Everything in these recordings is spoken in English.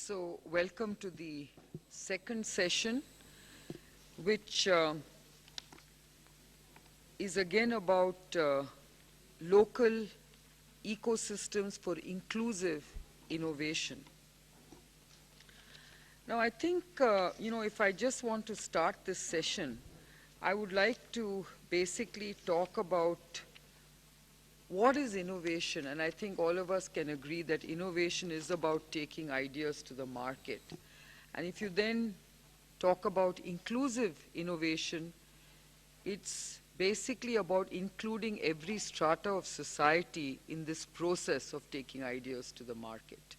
So welcome to the second session, which is again about local ecosystems for inclusive innovation. Now, I think, if I just want to start this session, I would like to basically talk about what is innovation. And I think all of us can agree that innovation is about taking ideas to the market. And if you then talk about inclusive innovation, it's basically about including every strata of society in this process of taking ideas to the market.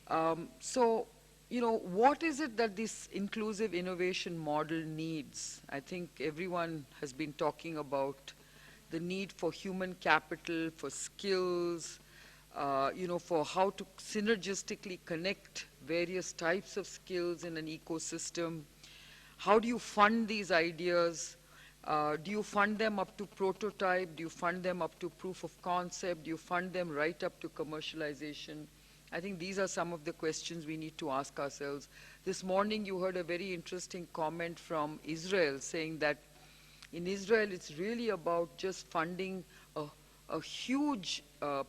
What is it that this inclusive innovation model needs? I think everyone has been talking about the need for human capital, for skills, for how to synergistically connect various types of skills in an ecosystem. How do you fund these ideas? Do you fund them up to prototype? Do you fund them up to proof of concept? Do you fund them right up to commercialization? I think these are some of the questions we need to ask ourselves. This morning you heard a very interesting comment from Israel saying that in Israel it's really about just funding a huge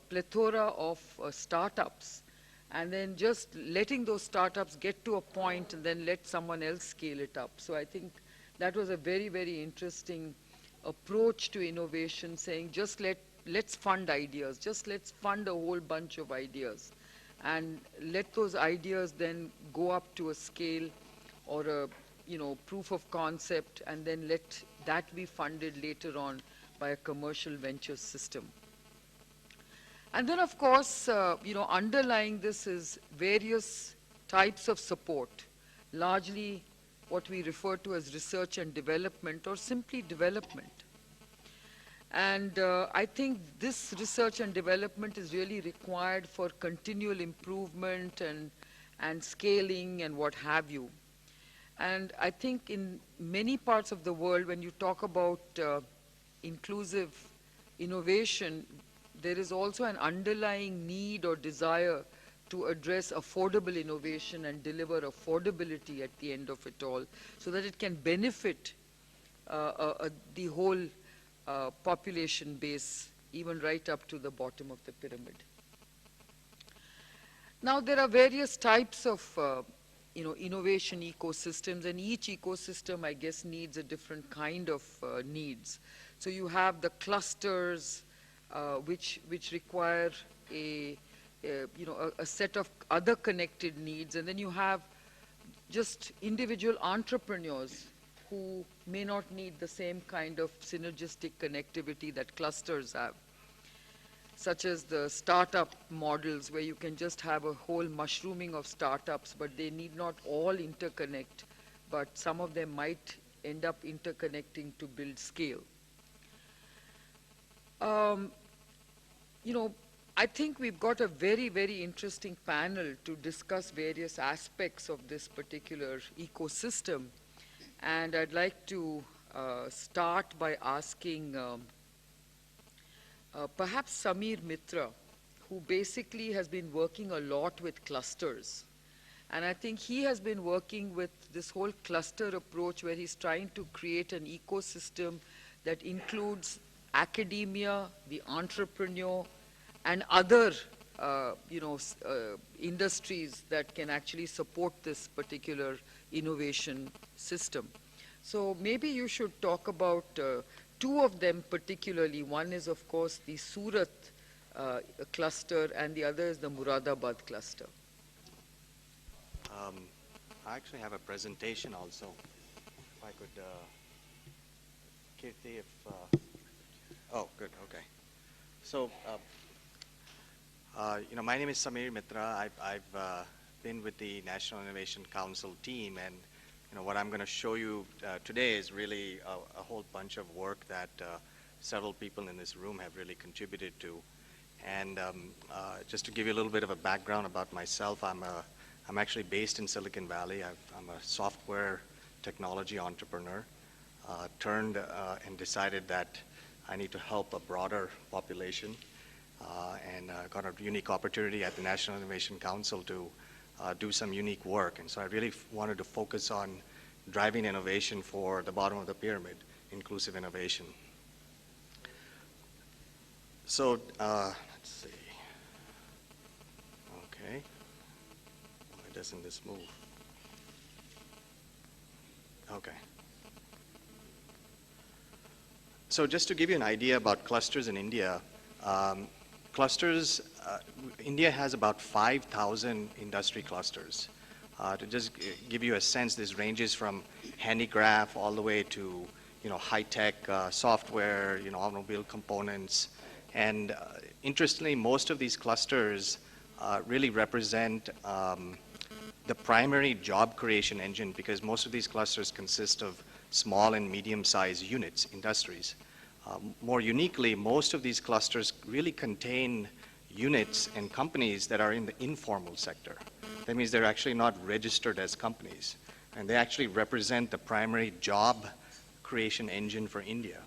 plethora of startups and then just letting those startups get to a point and then let someone else scale it up. So I think that was a very, very interesting approach to innovation, saying just let's fund ideas, just let's fund a whole bunch of ideas and let those ideas then go up to a scale or a proof of concept, and then let that be funded later on by a commercial venture system. And then, of course, underlying this is various types of support, largely what we refer to as research and development or simply development. And I think this research and development is really required for continual improvement and scaling and what have you. And I think in many parts of the world, when you talk about inclusive innovation, there is also an underlying need or desire to address affordable innovation and deliver affordability at the end of it all, so that it can benefit the whole population base, even right up to the bottom of the pyramid. Now, there are various types of innovation ecosystems, and each ecosystem, I guess, needs a different kind of needs. So you have the clusters, which require a set of other connected needs, and then you have just individual entrepreneurs who may not need the same kind of synergistic connectivity that clusters have, such as the startup models where you can just have a whole mushrooming of startups, but they need not all interconnect, but some of them might end up interconnecting to build scale. I think we've got a very, very interesting panel to discuss various aspects of this particular ecosystem. And I'd like to start by asking perhaps Samir Mitra, who basically has been working a lot with clusters. And I think he has been working with this whole cluster approach where he's trying to create an ecosystem that includes academia, the entrepreneur, and other industries that can actually support this particular innovation system. So maybe you should talk about two of them particularly. One is, of course, the Surat cluster, and the other is the Muradabad cluster. I actually have a presentation also. If I could, Kirti, if, oh, good, okay. So, my name is Samir Mitra. I've been with the National Innovation Council team, and what I'm going to show you today is really a whole bunch of work that several people in this room have really contributed to. And just to give you a little bit of a background about myself, I'm actually based in Silicon Valley. I'm a software technology entrepreneur, turned and decided that I need to help a broader population, and got a unique opportunity at the National Innovation Council to do some unique work. And so I really wanted to focus on driving innovation for the bottom of the pyramid, inclusive innovation. So let's see. Okay. Why doesn't this move? Okay. So just to give you an idea about clusters in India, clusters, India has about 5,000 industry clusters. To just give you a sense, this ranges from handicraft all the way to high-tech software, automobile components. And interestingly, most of these clusters really represent the primary job creation engine, because most of these clusters consist of small and medium-sized units, industries. More uniquely, most of these clusters really contain units and companies that are in the informal sector. That means they're actually not registered as companies, and they actually represent the primary job creation engine for India.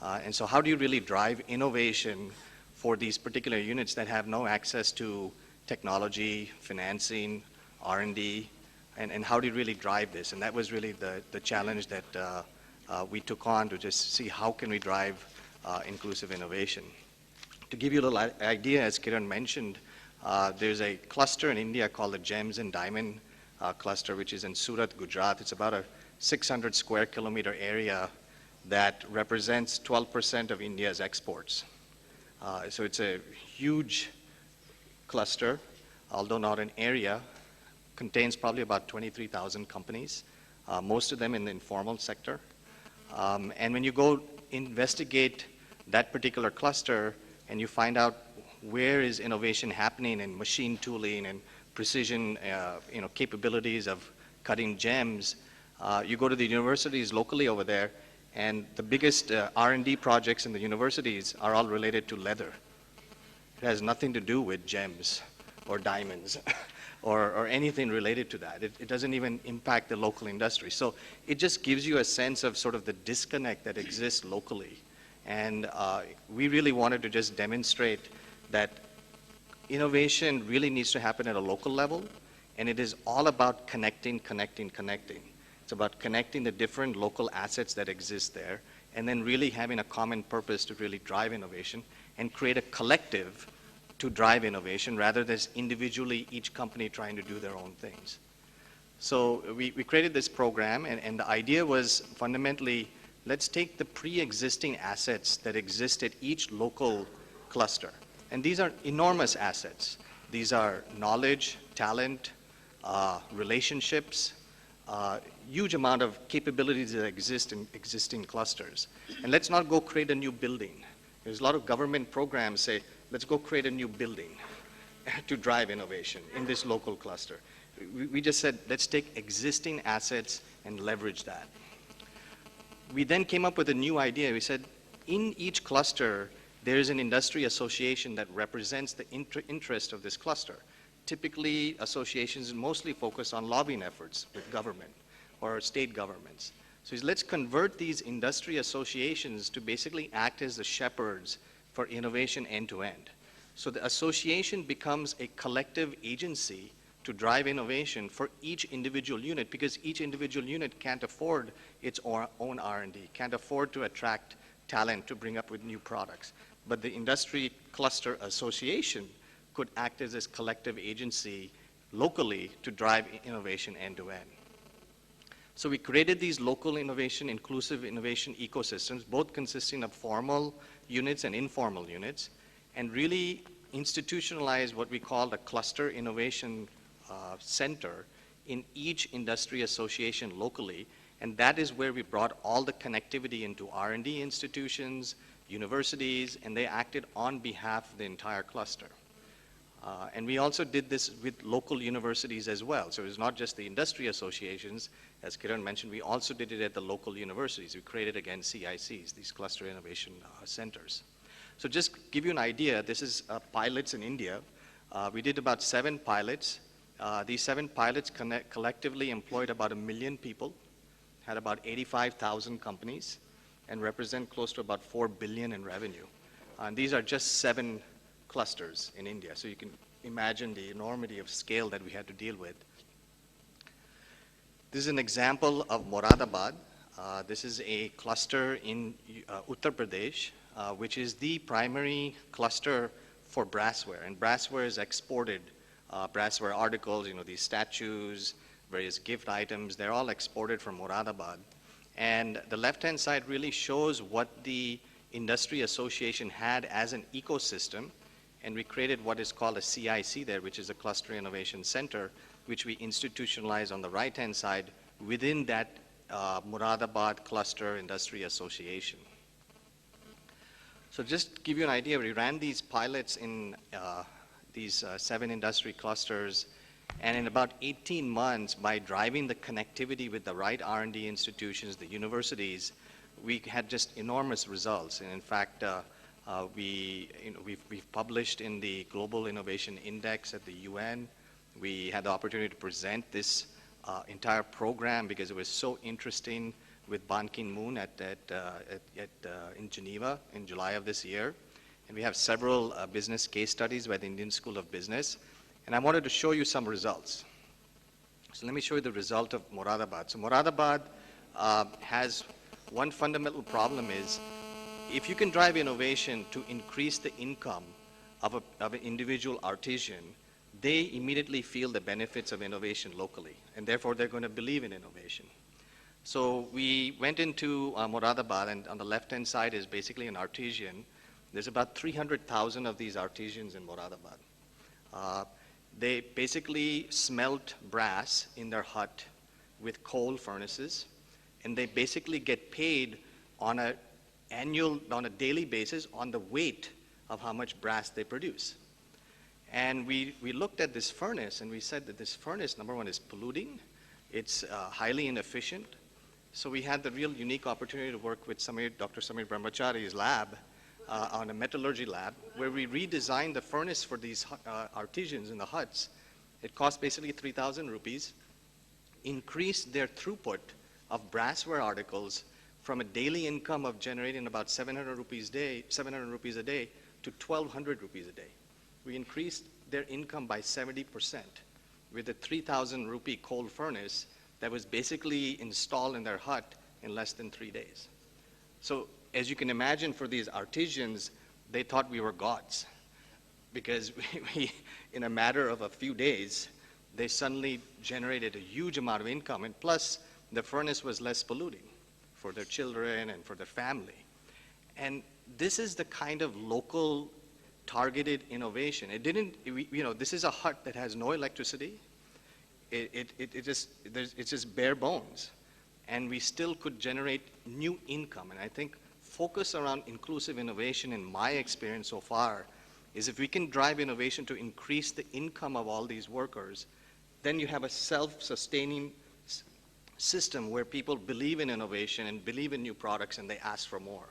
And so how do you really drive innovation for these particular units that have no access to technology, financing, R&D, and how do you really drive this? And that was really the challenge that we took on, to just see how can we drive inclusive innovation. To give you a little idea, as Kiran mentioned, there's a cluster in India called the Gems and Diamond cluster, which is in Surat, Gujarat. It's about a 600 square kilometer area that represents 12% of India's exports. So it's a huge cluster, although not an area, contains probably about 23,000 companies, most of them in the informal sector. And when you go investigate that particular cluster and you find out where is innovation happening in machine tooling and precision capabilities of cutting gems, you go to the universities locally over there, and the biggest R&D projects in the universities are all related to leather. It has nothing to do with gems or diamonds or anything related to that. It doesn't even impact the local industry. So it just gives you a sense of sort of the disconnect that exists locally. And we really wanted to just demonstrate that innovation really needs to happen at a local level, and it is all about connecting. It's about connecting the different local assets that exist there, and then really having a common purpose to really drive innovation and create a collective to drive innovation, rather than individually each company trying to do their own things. So we created this program, and the idea was fundamentally, let's take the pre-existing assets that exist at each local cluster. And these are enormous assets. These are knowledge, talent, relationships, huge amount of capabilities that exist in existing clusters. And let's not go create a new building. There's a lot of government programs say, let's go create a new building to drive innovation in this local cluster. We just said, let's take existing assets and leverage that. We then came up with a new idea. We said, in each cluster, there is an industry association that represents the interest of this cluster. Typically, associations mostly focus on lobbying efforts with government or state governments. So let's convert these industry associations to basically act as the shepherds for innovation end to end. So the association becomes a collective agency to drive innovation for each individual unit, because each individual unit can't afford its own R&D, can't afford to attract talent to bring up with new products. But the industry cluster association could act as this collective agency locally to drive innovation end to end. So we created these local innovation, inclusive innovation ecosystems, both consisting of formal units and informal units, and really institutionalized what we call the cluster innovation center in each industry association locally. And that is where we brought all the connectivity into R&D institutions, universities, and they acted on behalf of the entire cluster. And we also did this with local universities as well. So it was not just the industry associations. As Kiran mentioned, we also did it at the local universities. We created, again, CICs, these cluster innovation centers. So just give you an idea, this is pilots in India. We did about 7 pilots. These 7 pilots collectively employed about 1 million people, had about 85,000 companies, and represent close to about 4 billion in revenue. And these are just 7 clusters in India. So you can imagine the enormity of scale that we had to deal with. This is an example of Moradabad. This is a cluster in Uttar Pradesh, which is the primary cluster for brassware. And brassware is exported. Brassware articles, these statues, various gift items, they're all exported from Moradabad. And the left-hand side really shows what the industry association had as an ecosystem. And we created what is called a CIC there, which is a Cluster Innovation Center, which we institutionalized on the right-hand side within that Moradabad Cluster Industry Association. So just to give you an idea, we ran these pilots in these 7 industry clusters, and in about 18 months, by driving the connectivity with the right R&D institutions, the universities, we had just enormous results. And in fact, we've published in the Global Innovation Index at the UN. We had the opportunity to present this entire program because it was so interesting with Ban Ki-moon in Geneva in July of this year. And we have several business case studies by the Indian School of Business. And I wanted to show you some results. So let me show you the result of Moradabad. So Moradabad has one fundamental problem is if you can drive innovation to increase the income of an individual artisan, they immediately feel the benefits of innovation locally, and therefore they're going to believe in innovation. So we went into Moradabad, and on the left-hand side is basically an artisan. There's about 300,000 of these artisans in Moradabad. They basically smelt brass in their hut with coal furnaces, and they basically get paid on a daily basis on the weight of how much brass they produce. And we looked at this furnace and we said that this furnace, number one, is polluting. It's highly inefficient. So we had the real unique opportunity to work with Dr. Samir Brahmachari's lab on a metallurgy lab where we redesigned the furnace for these artisans in the huts. It cost basically 3,000 rupees, increased their throughput of brassware articles from a daily income of generating about 700 rupees a day to 1,200 rupees a day. We increased their income by 70% with a 3,000 rupee coal furnace that was basically installed in their hut in less than 3 days. So as you can imagine, for these artisans, they thought we were gods because we in a matter of a few days, they suddenly generated a huge amount of income, and plus the furnace was less polluting for their children and for their family. And this is the kind of local targeted innovation. This is a hut that has no electricity. It's just bare bones. And we still could generate new income. And I think focus around inclusive innovation, in my experience so far, is if we can drive innovation to increase the income of all these workers, then you have a self-sustaining system where people believe in innovation and believe in new products and they ask for more.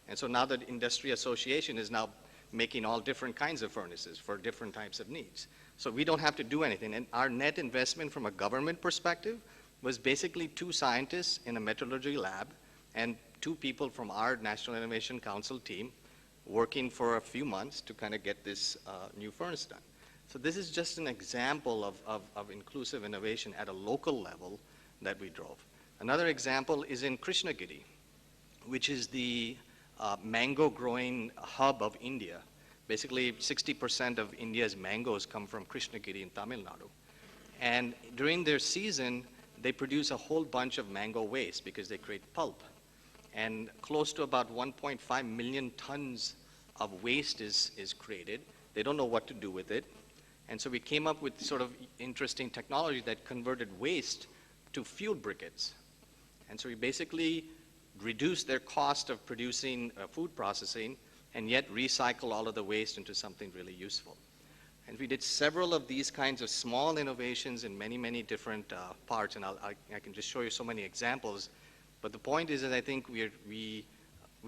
And so now the industry association is now making all different kinds of furnaces for different types of needs. So we don't have to do anything. And our net investment from a government perspective was basically 2 scientists in a metallurgy lab and 2 people from our National Innovation Council team working for a few months to kind of get this new furnace done. So this is just an example of inclusive innovation at a local level that we drove. Another example is in Krishnagiri, which is the mango growing hub of India. Basically, 60% of India's mangoes come from Krishnagiri in Tamil Nadu. And during their season, they produce a whole bunch of mango waste because they create pulp. And close to about 1.5 million tons of waste is created. They don't know what to do with it. And so we came up with sort of interesting technology that converted waste to fuel briquettes. And so we basically reduced their cost of producing food processing and yet recycle all of the waste into something really useful. And we did several of these kinds of small innovations in many, many different parts, and I can just show you so many examples. But the point is that I think we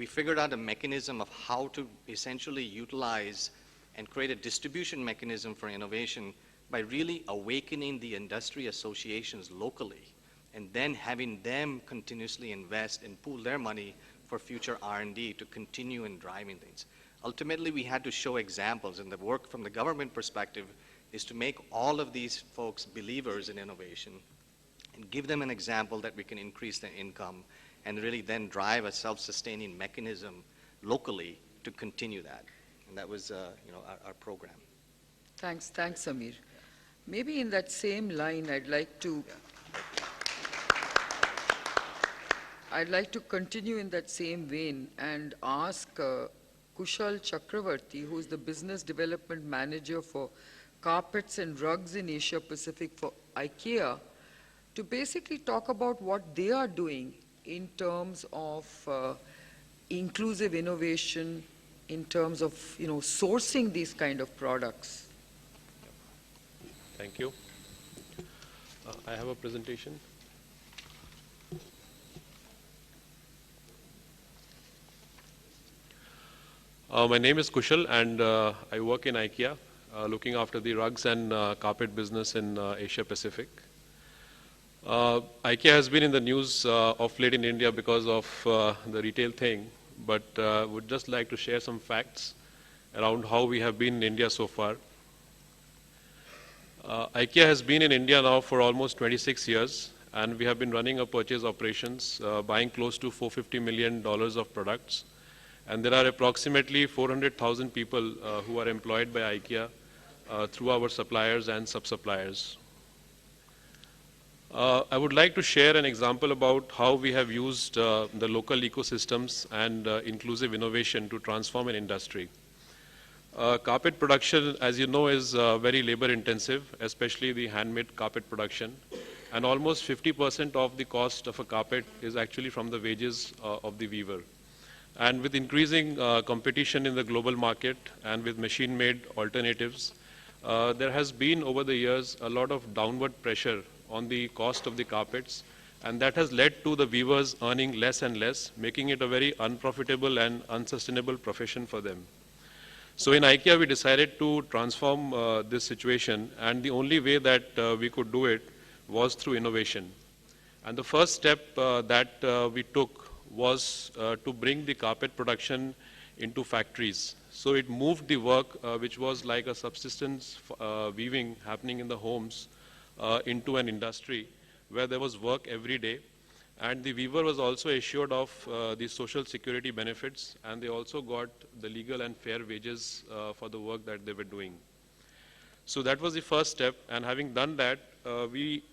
figured out a mechanism of how to essentially utilize and create a distribution mechanism for innovation by really awakening the industry associations locally and then having them continuously invest and pool their money for future R&D to continue in driving things. ultimately we had to show examples, and the work from the government perspective is to make all of these folks believers in innovation and give them an example that we can increase their income and really then drive a self-sustaining mechanism locally to continue that. And that was our program. Thanks, Samir. Maybe in that same line, I'd like to continue in that same vein and ask Kushal Chakravarti, who is the Business Development Manager for Carpets and Rugs in Asia Pacific for IKEA, to basically talk about what they are doing in terms of inclusive innovation, in terms of sourcing these kind of products. Thank you. I have a presentation. My name is Kushal, and I work in IKEA, looking after the rugs and carpet business in Asia Pacific. IKEA has been in the news of late in India because of the retail thing, but would just like to share some facts around how we have been in India so far. IKEA has been in India now for almost 26 years, and we have been running a purchase operations, buying close to $450 million of products. And there are approximately 400,000 people who are employed by IKEA through our suppliers and sub-suppliers. I would like to share an example about how we have used the local ecosystems and inclusive innovation to transform an industry. Carpet production, as you know, is very labor intensive, especially the handmade carpet production. And almost 50% of the cost of a carpet is actually from the wages of the weaver. And with increasing competition in the global market and with machine-made alternatives, there has been over the years a lot of downward pressure on the cost of the carpets, and that has led to the weavers earning less and less, making it a very unprofitable and unsustainable profession for them. So in IKEA, we decided to transform this situation, and the only way that we could do it was through innovation. And the first step that we took was to bring the carpet production into factories. So it moved the work, which was like a subsistence weaving happening in the homes, into an industry where there was work every day. And the weaver was also assured of the social security benefits, and they also got the legal and fair wages for the work that they were doing. So that was the first step, and having done that, we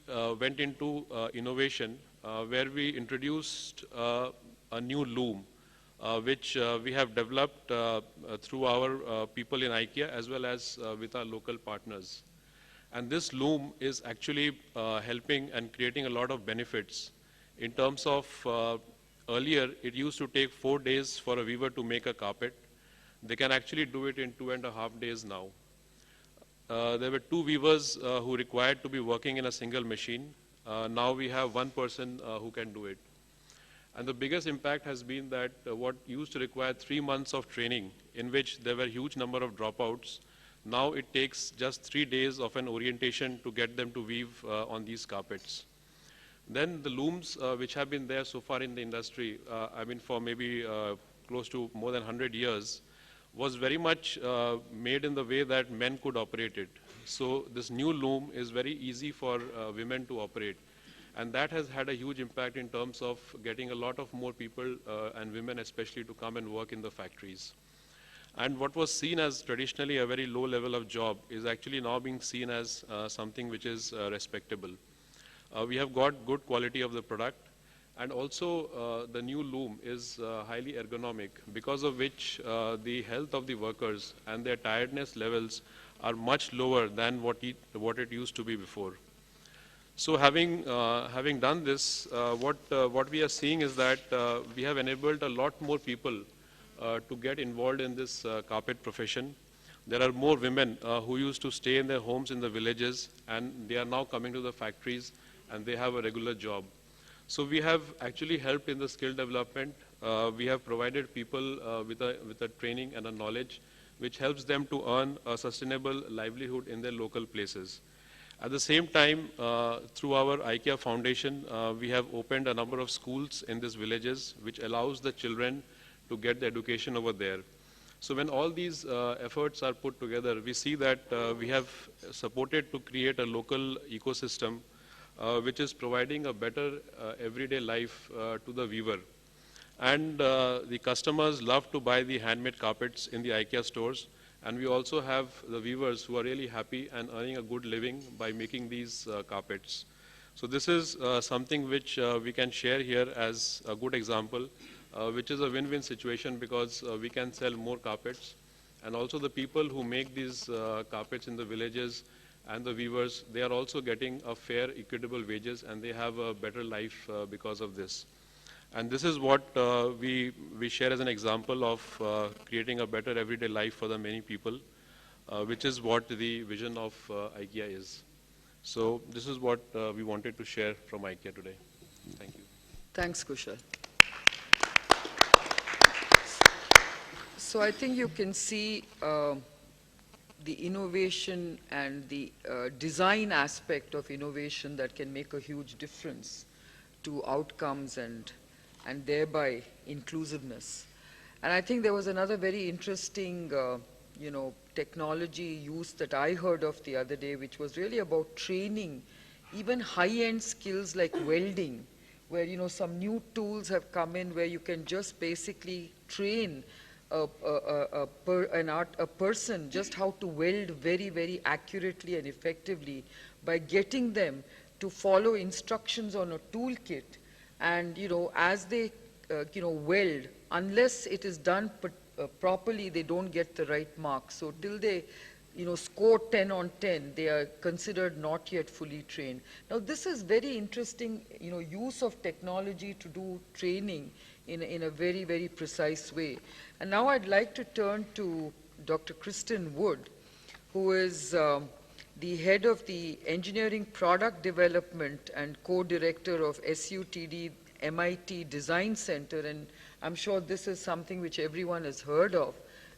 went into innovation, where we introduced a new loom, which we have developed through our people in IKEA as well as with our local partners. And this loom is actually helping and creating a lot of benefits in terms of earlier it used to take 4 days for a weaver to make a carpet. They can actually do it in 2.5 days now. There were 2 weavers who required to be working in a single machine. Now we have 1 person who can do it. And the biggest impact has been that what used to require 3 months of training, in which there were a huge number of dropouts, now it takes just 3 days of an orientation to get them to weave on these carpets. Then the looms which have been there so far in the industry, for maybe close to more than 100 years, was very much made in the way that men could operate it. So this new loom is very easy for women to operate. And that has had a huge impact in terms of getting a lot of more people and women especially to come and work in the factories. And what was seen as traditionally a very low level of job is actually now being seen as something which is respectable. We have got good quality of the product, and also the new loom is highly ergonomic, because of which the health of the workers and their tiredness levels are much lower than what it used to be before. So having done this, what we are seeing is that we have enabled a lot more people to get involved in this carpet profession. There are more women who used to stay in their homes in the villages, and they are now coming to the factories, and they have a regular job. So we have actually helped in the skill development. We have provided people with a training and a knowledge which helps them to earn a sustainable livelihood in their local places. At the same time, through our IKEA Foundation, we have opened a number of schools in these villages, which allows the children to get the education over there. So when all these efforts are put together, we see that we have supported to create a local ecosystem which is providing a better everyday life to the weaver. And the customers love to buy the handmade carpets in the IKEA stores. And we also have the weavers who are really happy and earning a good living by making these carpets. So this is something which we can share here as a good example, which is a win-win situation because we can sell more carpets. And also the people who make these carpets in the villages and the weavers, they are also getting a fair, equitable wages, and they have a better life because of this. And this is what we share as an example of creating a better everyday life for the many people, which is what the vision of IKEA is. So this is what we wanted to share from IKEA today. Thank you. Thanks, Kushal. So I think you can see the innovation and the design aspect of innovation that can make a huge difference to outcomes and thereby inclusiveness. And I think there was another very interesting, technology use that I heard of the other day, which was really about training even high-end skills like welding, where, some new tools have come in where you can just basically train a person just how to weld very, very accurately and effectively by getting them to follow instructions on a toolkit. And, as they, weld, unless it is done properly, they don't get the right mark. So till they, score 10 on 10, they are considered not yet fully trained. Now, this is very interesting, use of technology to do training in a very, very precise way. And now I'd like to turn to Dr. Kristen Wood, who is the head of the Engineering Product Development and co-director of SUTD MIT Design Center. And I'm sure this is something which everyone has heard of.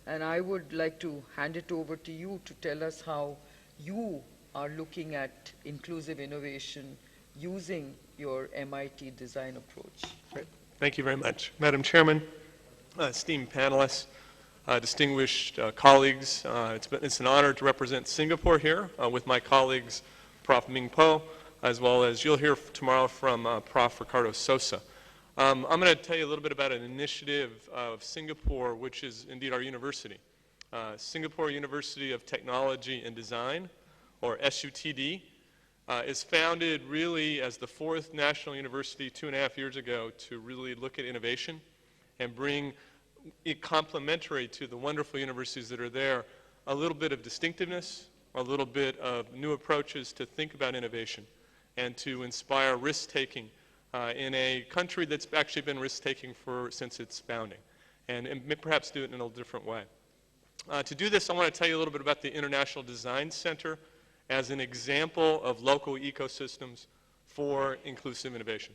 And I would like to hand it over to you to tell us how you are looking at inclusive innovation using your MIT design approach. Great. Thank you very much. Madam Chairman, esteemed panelists, distinguished colleagues, it's an honor to represent Singapore here with my colleagues, Prof. Ming Po, as well as you'll hear tomorrow from Prof. Ricardo Sosa. I'm going to tell you a little bit about an initiative of Singapore, which is indeed our university. Singapore University of Technology and Design, or SUTD, is founded really as the fourth national university 2.5 years ago to really look at innovation and bring it complementary to the wonderful universities that are there, a little bit of distinctiveness, a little bit of new approaches to think about innovation and to inspire risk-taking in a country that's actually been risk-taking since its founding, and perhaps do it in a different way. To do this, I want to tell you a little bit about the International Design Center as an example of local ecosystems for inclusive innovation.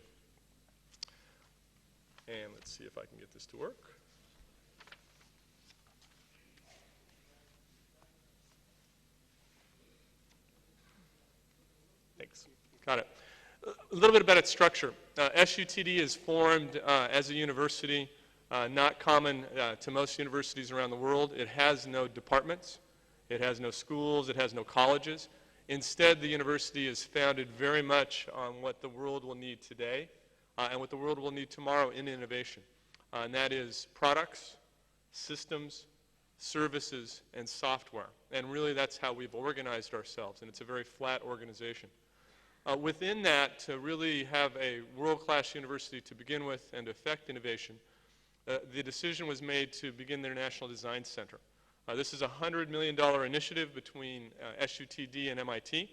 And let's see if I can get this to work. Thanks. Got it. A little bit about its structure. SUTD is formed as a university, not common to most universities around the world. It has no departments. It has no schools. It has no colleges. Instead, the university is founded very much on what the world will need today and what the world will need tomorrow in innovation. And that is products, systems, services, and software. And really, that's how we've organized ourselves. And it's a very flat organization. Within that, to really have a world-class university to begin with and affect innovation, the decision was made to begin the International Design Center. This is a $100 million initiative between SUTD and MIT.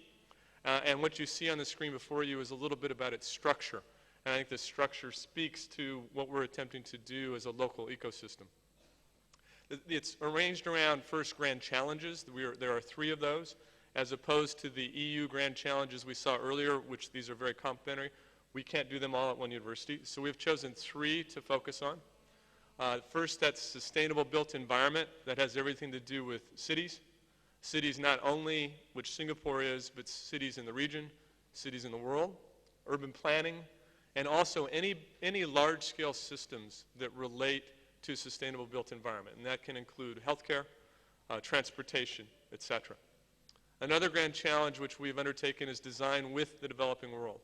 And what you see on the screen before you is a little bit about its structure. And I think this structure speaks to what we're attempting to do as a local ecosystem. It's arranged around first grand challenges. There are 3 of those, as opposed to the EU grand challenges we saw earlier, which these are very complementary. We can't do them all at one university. So we've chosen 3 to focus on. First, that's sustainable built environment. That has everything to do with cities. Cities not only, which Singapore is, but cities in the region, cities in the world, urban planning, and also any large-scale systems that relate to a sustainable built environment, and that can include healthcare, transportation, etc. Another grand challenge which we've undertaken is design with the developing world.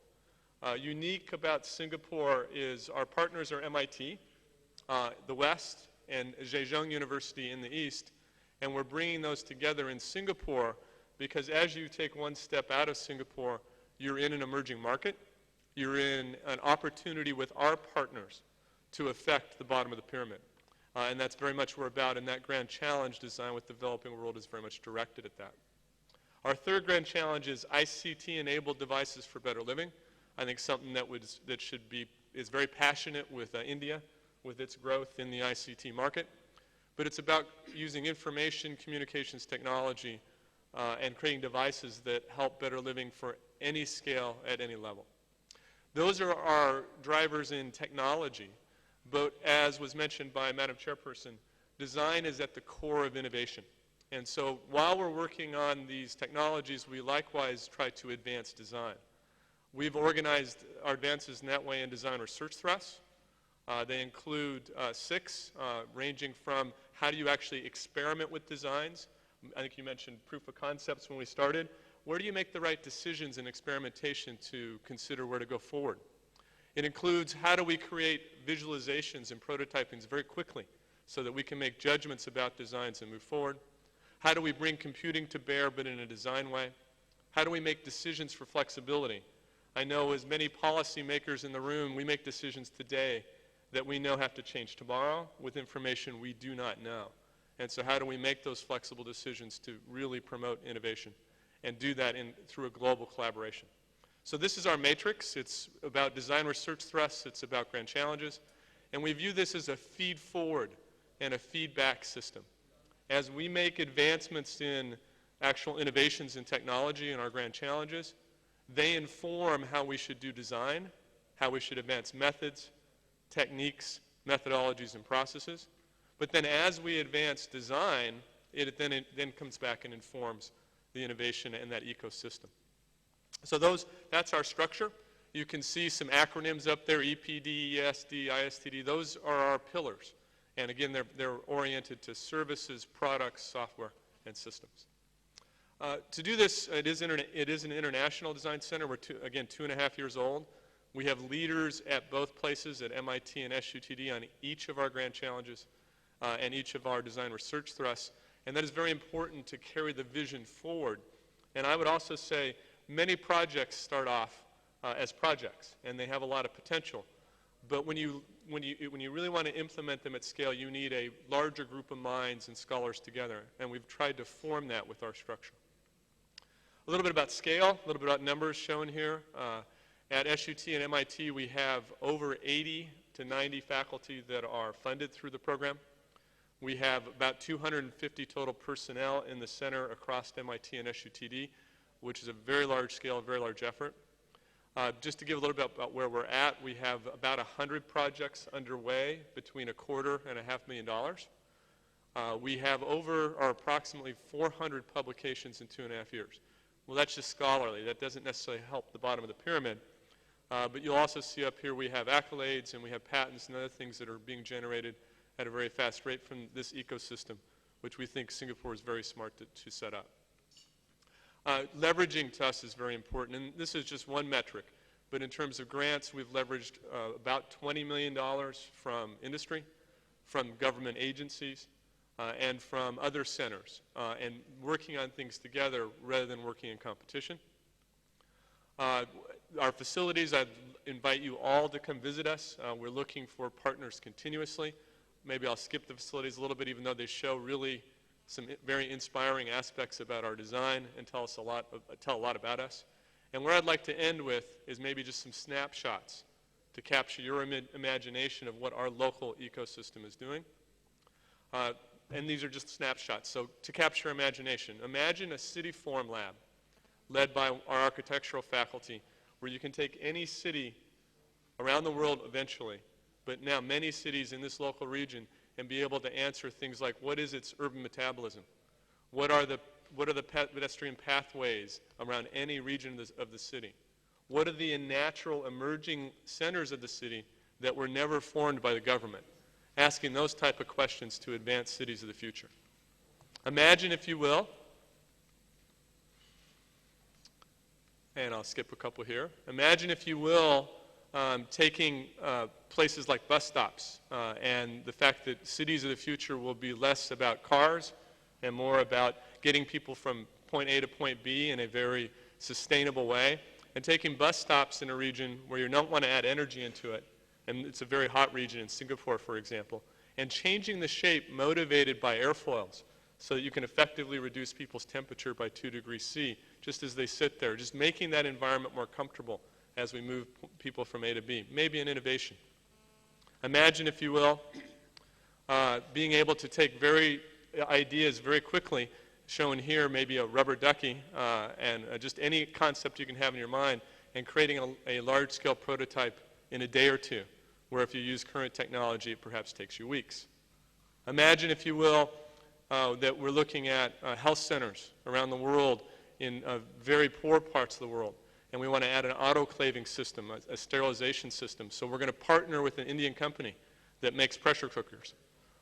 Unique about Singapore is our partners are MIT, the West, and Zhejiang University in the East, and we're bringing those together in Singapore because as you take one step out of Singapore, you're in an emerging market, you're in an opportunity with our partners to affect the bottom of the pyramid. And that's very much what we're about, and that grand challenge, design with the developing world, is very much directed at that. Our third grand challenge is ICT-enabled devices for better living. I think something that is very passionate with India, with its growth in the ICT market. But it's about using information communications technology and creating devices that help better living for any scale at any level. Those are our drivers in technology. But as was mentioned by Madam Chairperson, design is at the core of innovation. And so while we're working on these technologies, we likewise try to advance design. We've organized our advances in that way in design research thrusts. They include 6, ranging from how do you actually experiment with designs. I think you mentioned proof of concepts when we started. Where do you make the right decisions in experimentation to consider where to go forward? It includes how do we create visualizations and prototypings very quickly so that we can make judgments about designs and move forward. How do we bring computing to bear but in a design way? How do we make decisions for flexibility? I know as many policymakers in the room, we make decisions today that we know have to change tomorrow with information we do not know. And so how do we make those flexible decisions to really promote innovation and do that through a global collaboration? So this is our matrix. It's about design research thrusts. It's about grand challenges. And we view this as a feed forward and a feedback system. As we make advancements in actual innovations in technology and our grand challenges, they inform how we should do design, how we should advance methods, techniques, methodologies, and processes. But then as we advance design, it then comes back and informs the innovation and that ecosystem. So that's our structure. You can see some acronyms up there, EPD, ESD, ISTD. Those are our pillars. And again, they're oriented to services, products, software, and systems. To do this, it is an international design center. We're, again, 2.5 years old. We have leaders at both places, at MIT and SUTD, on each of our grand challenges and each of our design research thrusts. And that is very important to carry the vision forward. And I would also say many projects start off as projects, and they have a lot of potential. But when you really want to implement them at scale, you need a larger group of minds and scholars together, and we've tried to form that with our structure. A little bit about scale, a little bit about numbers shown here. At SUT and MIT, we have over 80 to 90 faculty that are funded through the program. We have about 250 total personnel in the center across MIT and SUTD, which is a very large scale, a very large effort. Just to give a little bit about where we're at, we have about 100 projects underway between $250,000 and $500,000. We have approximately 400 publications in 2.5 years. Well, that's just scholarly. That doesn't necessarily help the bottom of the pyramid. But you'll also see up here we have accolades and we have patents and other things that are being generated at a very fast rate from this ecosystem, which we think Singapore is very smart to set up. Leveraging to us is very important, and this is just one metric. But in terms of grants, we've leveraged about $20 million from industry, from government agencies, and from other centers, and working on things together rather than working in competition. Our facilities, I'd invite you all to come visit us. We're looking for partners continuously. Maybe I'll skip the facilities a little bit, even though they show really some very inspiring aspects about our design and tell a lot about us. And where I'd like to end with is maybe just some snapshots to capture your imagination of what our local ecosystem is doing. And these are just snapshots. So to capture imagination, imagine a city form lab led by our architectural faculty where you can take any city around the world eventually, but now many cities in this local region, and be able to answer things like what is its urban metabolism? What are the pedestrian pathways around any region of the city? What are the natural emerging centers of the city that were never formed by the government? asking those type of questions to advance cities of the future. Imagine, if you will, and I'll skip a couple here. Imagine, if you will, taking places like bus stops and the fact that cities of the future will be less about cars and more about getting people from point A to point B in a very sustainable way, and taking bus stops in a region where you don't want to add energy into it, and it's a very hot region in Singapore, for example, and changing the shape motivated by airfoils so that you can effectively reduce people's temperature by 2 degrees C just as they sit there, just making that environment more comfortable as we move people from A to B. Maybe an innovation. Imagine, if you will, being able to take ideas very quickly, shown here maybe a rubber ducky and just any concept you can have in your mind, and creating a large-scale prototype in a day or two, where if you use current technology, it perhaps takes you weeks. Imagine, if you will, that we're looking at health centers around the world in very poor parts of the world, and we want to add an autoclaving system, a sterilization system. So we're going to partner with an Indian company that makes pressure cookers,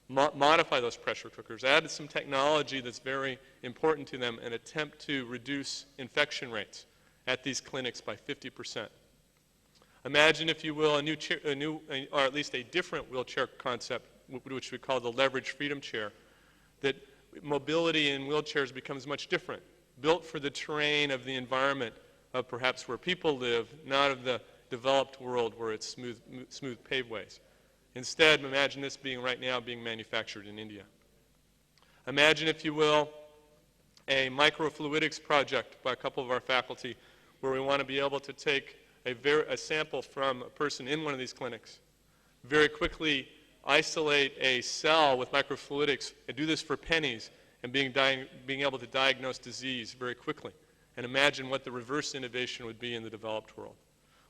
modify those pressure cookers, add some technology that's very important to them, and attempt to reduce infection rates at these clinics by 50%. Imagine, if you will, or at least a different wheelchair concept, which we call the leverage freedom chair, that mobility in wheelchairs becomes much different, built for the terrain of the environment of perhaps where people live, not of the developed world where it's smooth paveways. Instead, imagine this right now being manufactured in India. Imagine, if you will, a microfluidics project by a couple of our faculty where we want to be able to take a sample from a person in one of these clinics, very quickly isolate a cell with microfluidics, and do this for pennies, and being able to diagnose disease very quickly. And imagine what the reverse innovation would be in the developed world.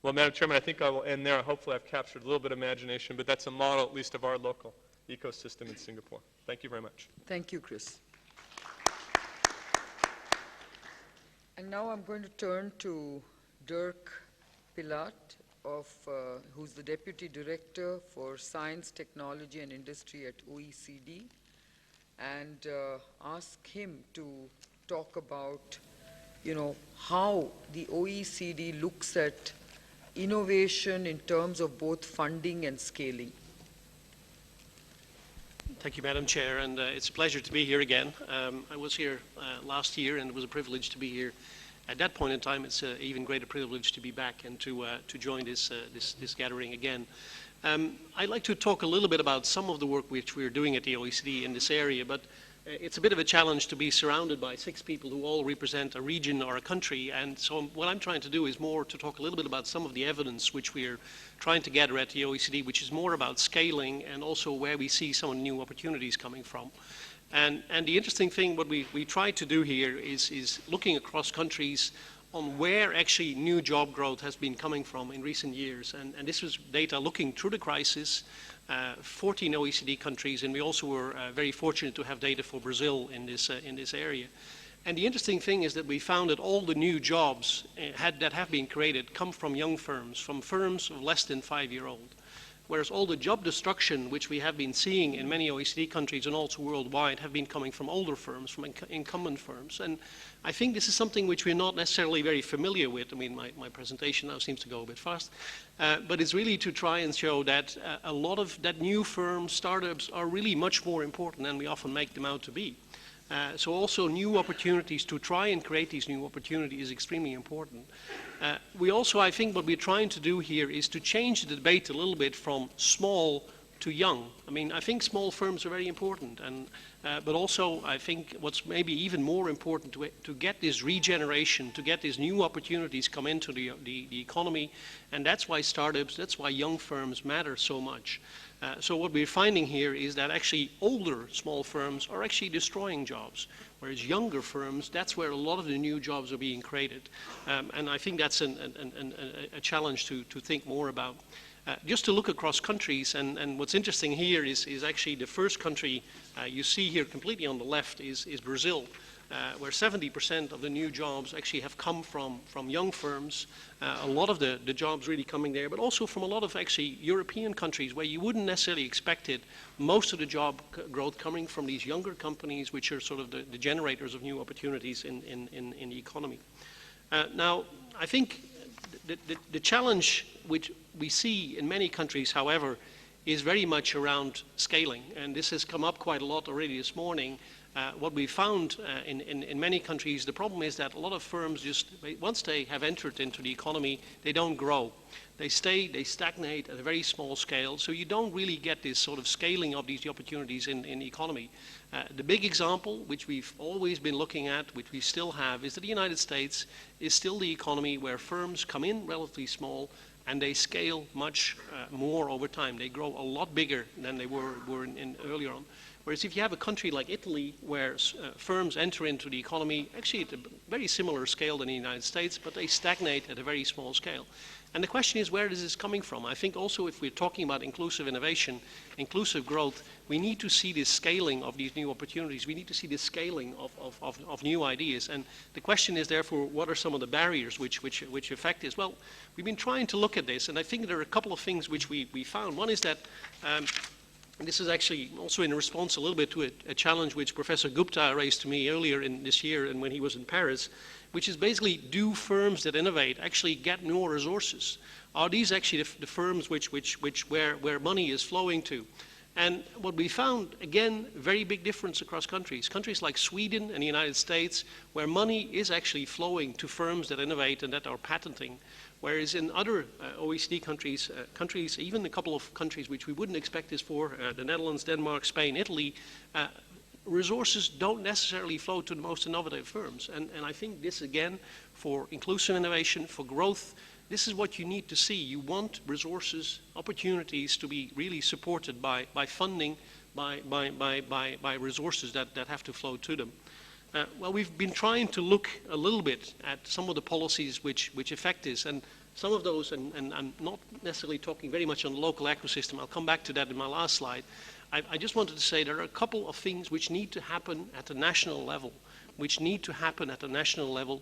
Well, Madam Chairman, I think I will end there. Hopefully I've captured a little bit of imagination, but that's a model, at least, of our local ecosystem in Singapore. Thank you very much. Thank you, Chris. And now I'm going to turn to Dirk Pilat, who's the Deputy Director for Science, Technology and Industry at OECD, and ask him to talk about, how the OECD looks at innovation in terms of both funding and scaling. Thank you, Madam Chair, and it's a pleasure to be here again. I was here last year, and it was a privilege to be here. At that point in time, it's an even greater privilege to be back and to join this gathering again. I'd like to talk a little bit about some of the work which we're doing at the OECD in this area, but it's a bit of a challenge to be surrounded by 6 people who all represent a region or a country, and so what I'm trying to do is more to talk a little bit about some of the evidence which we're trying to gather at the OECD, which is more about scaling and also where we see some new opportunities coming from. And the interesting thing, what we try to do here is looking across countries on where actually new job growth has been coming from in recent years. And this was data looking through the crisis, 14 OECD countries, and we also were very fortunate to have data for Brazil in this area. And the interesting thing is that we found that all the new jobs that have been created come from young firms, from firms of less than 5-year-old. Whereas all the job destruction which we have been seeing in many OECD countries and also worldwide have been coming from older firms, from incumbent firms. And I think this is something which we're not necessarily very familiar with. I mean, my presentation now seems to go a bit fast. But it's really to try and show that a lot of that new firms, startups, are really much more important than we often make them out to be. So also new opportunities, to try and create these new opportunities is extremely important. We also, I think what we're trying to do here is to change the debate a little bit from small to young. I mean, I think small firms are very important, but also I think what's maybe even more important to get this regeneration, to get these new opportunities come into the economy, and that's why startups, that's why young firms matter so much. So what we're finding here is that actually older small firms are actually destroying jobs, whereas younger firms, that's where a lot of the new jobs are being created. And I think that's a challenge to think more about. Just to look across countries, and what's interesting here is actually the first country you see here completely on the left is Brazil. where 70% of the new jobs actually have come from young firms. A lot of the jobs really coming there, but also from a lot of actually European countries where you wouldn't necessarily expect it. Most of the job growth coming from these younger companies, which are sort of the generators of new opportunities in the economy. Now, I think the challenge which we see in many countries, however, is very much around scaling. And this has come up quite a lot already this morning. What we found in many countries, the problem is that a lot of firms just, once they have entered into the economy, they don't grow. They stagnate at a very small scale, so you don't really get this sort of scaling of these opportunities in the economy. The big example, which we've always been looking at, which we still have, is that the United States is still the economy where firms come in relatively small and they scale much more over time. They grow a lot bigger than they were earlier on. Whereas if you have a country like Italy, where firms enter into the economy actually at a very similar scale than the United States, but they stagnate at a very small scale. And the question is, where is this coming from? I think also if we're talking about inclusive innovation, inclusive growth, we need to see this scaling of these new opportunities. We need to see this scaling of new ideas. And the question is, therefore, what are some of the barriers which affect this? Well, we've been trying to look at this, and I think there are a couple of things which we found. One is that and this is actually also in response a little bit to a challenge which Professor Gupta raised to me earlier in this year and when he was in Paris, which is basically, do firms that innovate actually get more resources? Are these actually the firms where money is flowing to? And what we found, again, very big difference across countries. Countries like Sweden and the United States, where money is actually flowing to firms that innovate and that are patenting. Whereas in other OECD countries, even a couple of countries which we wouldn't expect this for, the Netherlands, Denmark, Spain, Italy, resources don't necessarily flow to the most innovative firms. And I think this, again, for inclusive innovation, for growth, this is what you need to see. You want resources, opportunities to be really supported by funding, by resources that have to flow to them. Well, we've been trying to look a little bit at some of the policies which affect this, and some of those, and I'm not necessarily talking very much on the local ecosystem, I'll come back to that in my last slide. I just wanted to say there are a couple of things which need to happen at the national level,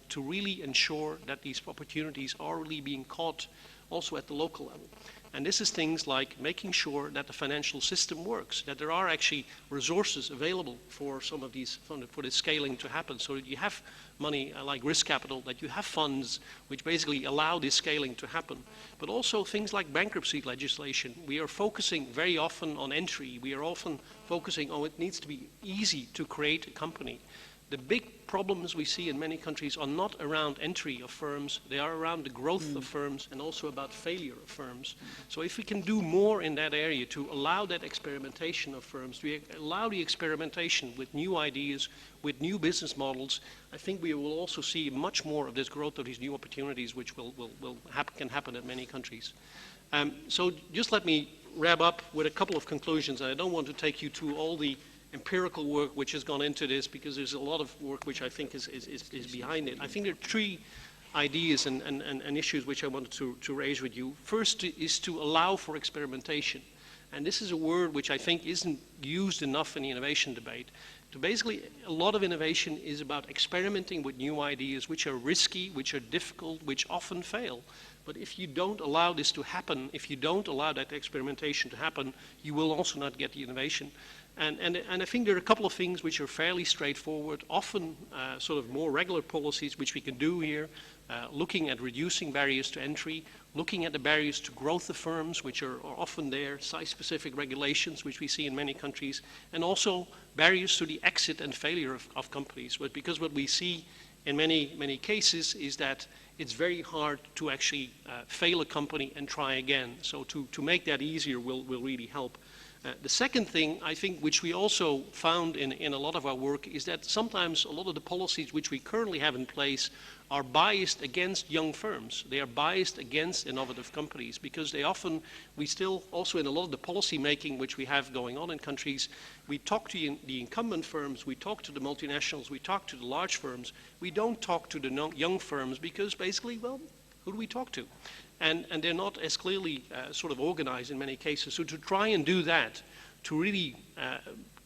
to really ensure that these opportunities are really being caught also at the local level. And this is things like making sure that the financial system works, that there are actually resources available for some of these, for the scaling to happen, so that you have money like risk capital, that you have funds which basically allow this scaling to happen. But also things like bankruptcy legislation. We are focusing very often on entry. We are often focusing on it needs to be easy to create a company. The big problems we see in many countries are not around entry of firms, they are around the growth of firms and also about failure of firms. So if we can do more in that area to allow that experimentation of firms, to allow the experimentation with new ideas, with new business models, I think we will also see much more of this growth of these new opportunities which can happen in many countries. So just let me wrap up with a couple of conclusions. I don't want to take you to all the empirical work which has gone into this, because there's a lot of work which I think is behind it. I think there are three ideas and issues which I wanted to raise with you. First is to allow for experimentation. And this is a word which I think isn't used enough in the innovation debate. So basically, a lot of innovation is about experimenting with new ideas which are risky, which are difficult, which often fail. But if you don't allow this to happen, if you don't allow that experimentation to happen, you will also not get the innovation. And I think there are a couple of things which are fairly straightforward, often sort of more regular policies which we can do here, looking at reducing barriers to entry, looking at the barriers to growth of firms, which are often there, size-specific regulations, which we see in many countries, and also barriers to the exit and failure of companies. But because what we see in many cases is that it's very hard to actually fail a company and try again. So to make that easier will really help. The second thing, I think, which we also found in a lot of our work, is that sometimes a lot of the policies which we currently have in place are biased against young firms. They are biased against innovative companies, because we still, also in a lot of the policy making which we have going on in countries, we talk to the incumbent firms, we talk to the multinationals, we talk to the large firms. We don't talk to the young firms because basically, well, who do we talk to? And they're not as clearly sort of organized in many cases. So to try and do that, to really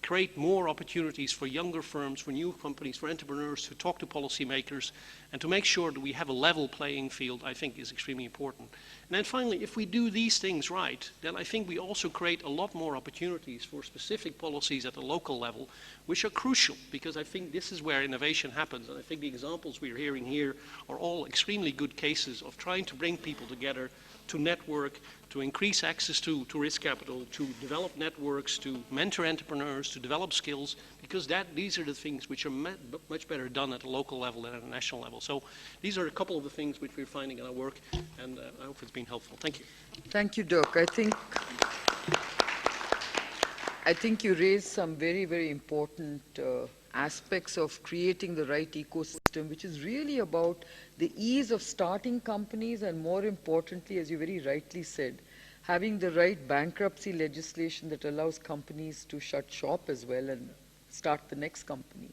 create more opportunities for younger firms, for new companies, for entrepreneurs to talk to policymakers, and to make sure that we have a level playing field, I think is extremely important. And then finally, if we do these things right, then I think we also create a lot more opportunities for specific policies at the local level, which are crucial, because I think this is where innovation happens. And I think the examples we're hearing here are all extremely good cases of trying to bring people together, to network, to increase access to risk capital, to develop networks, to mentor entrepreneurs, to develop skills, because these are the things which are much better done at a local level than at a national level. So these are a couple of the things which we're finding in our work, and I hope it's been helpful. Thank you. Thank you, Dirk. I think you raised some very, very important aspects of creating the right ecosystem, which is really about the ease of starting companies and, more importantly, as you very rightly said, having the right bankruptcy legislation that allows companies to shut shop as well and start the next company.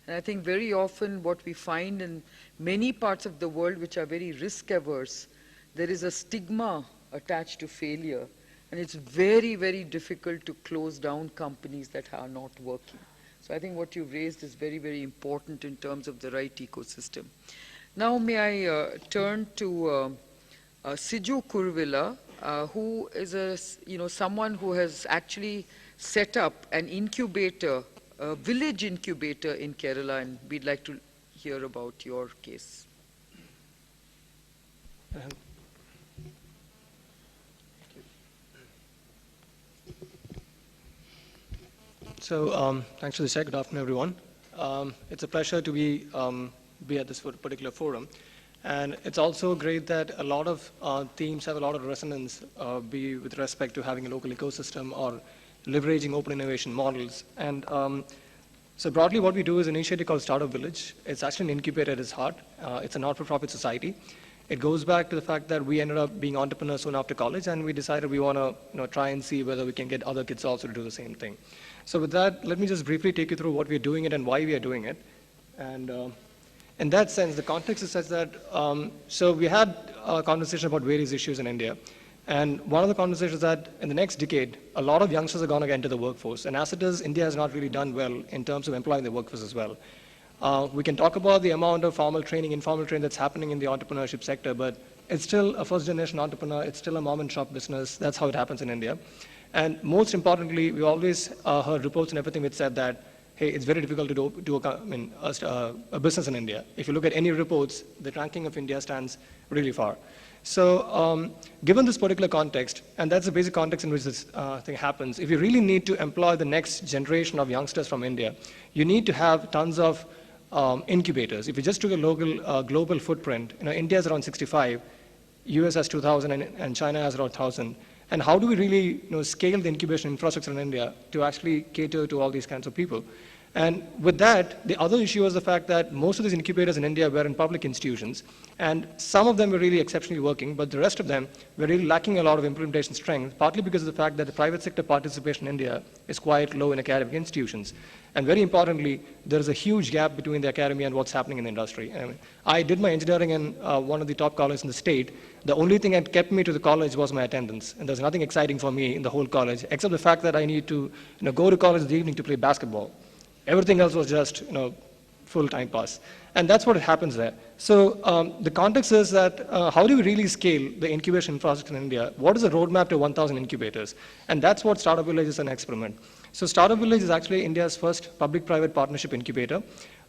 And I think very often what we find in many parts of the world which are very risk averse, there is a stigma attached to failure, and it's very, very difficult to close down companies that are not working. So I think what you've raised is very, very important in terms of the right ecosystem. Now may I turn to Siju Kurvilla, who is someone who has actually set up an incubator, a village incubator in Kerala, and we'd like to hear about your case. So thanks for the check. Good afternoon, everyone. It's a pleasure to be at this particular forum. And it's also great that a lot of themes have a lot of resonance, be with respect to having a local ecosystem or leveraging open innovation models. And so broadly, what we do is an initiative called Startup Village. It's actually an incubator at its heart. It's a not-for-profit society. It goes back to the fact that we ended up being entrepreneurs soon after college, and we decided we want to try and see whether we can get other kids also to do the same thing. So with that, let me just briefly take you through what we're doing it and why we are doing it. And in that sense, the context is such that, so we had a conversation about various issues in India. And one of the conversations is that in the next decade, a lot of youngsters are going to enter the workforce. And as it is, India has not really done well in terms of employing the workforce as well. We can talk about the amount of formal training, informal training that's happening in the entrepreneurship sector, but it's still a first-generation entrepreneur. It's still a mom-and-shop business. That's how it happens in India. And most importantly, we always heard reports and everything which said that, hey, it's very difficult to do a business in India. If you look at any reports, the ranking of India stands really far. So given this particular context, and that's the basic context in which this thing happens, if you really need to employ the next generation of youngsters from India, you need to have tons of incubators. If you just took a local global footprint, India is around 65, US has 2,000, and China has around 1,000. And how do we really scale the incubation infrastructure in India to actually cater to all these kinds of people? And with that, the other issue was the fact that most of these incubators in India were in public institutions, and some of them were really exceptionally working, but the rest of them were really lacking a lot of implementation strength, partly because of the fact that the private sector participation in India is quite low in academic institutions. And very importantly, there is a huge gap between the academy and what's happening in the industry. I did my engineering in one of the top colleges in the state. The only thing that kept me to the college was my attendance, and there's nothing exciting for me in the whole college, except the fact that I need to go to college in the evening to play basketball. Everything else was just, full time pass. And that's what happens there. So the context is that how do we really scale the incubation infrastructure in India? What is the roadmap to 1,000 incubators? And that's what Startup Village is an experiment. So Startup Village is actually India's first public-private partnership incubator.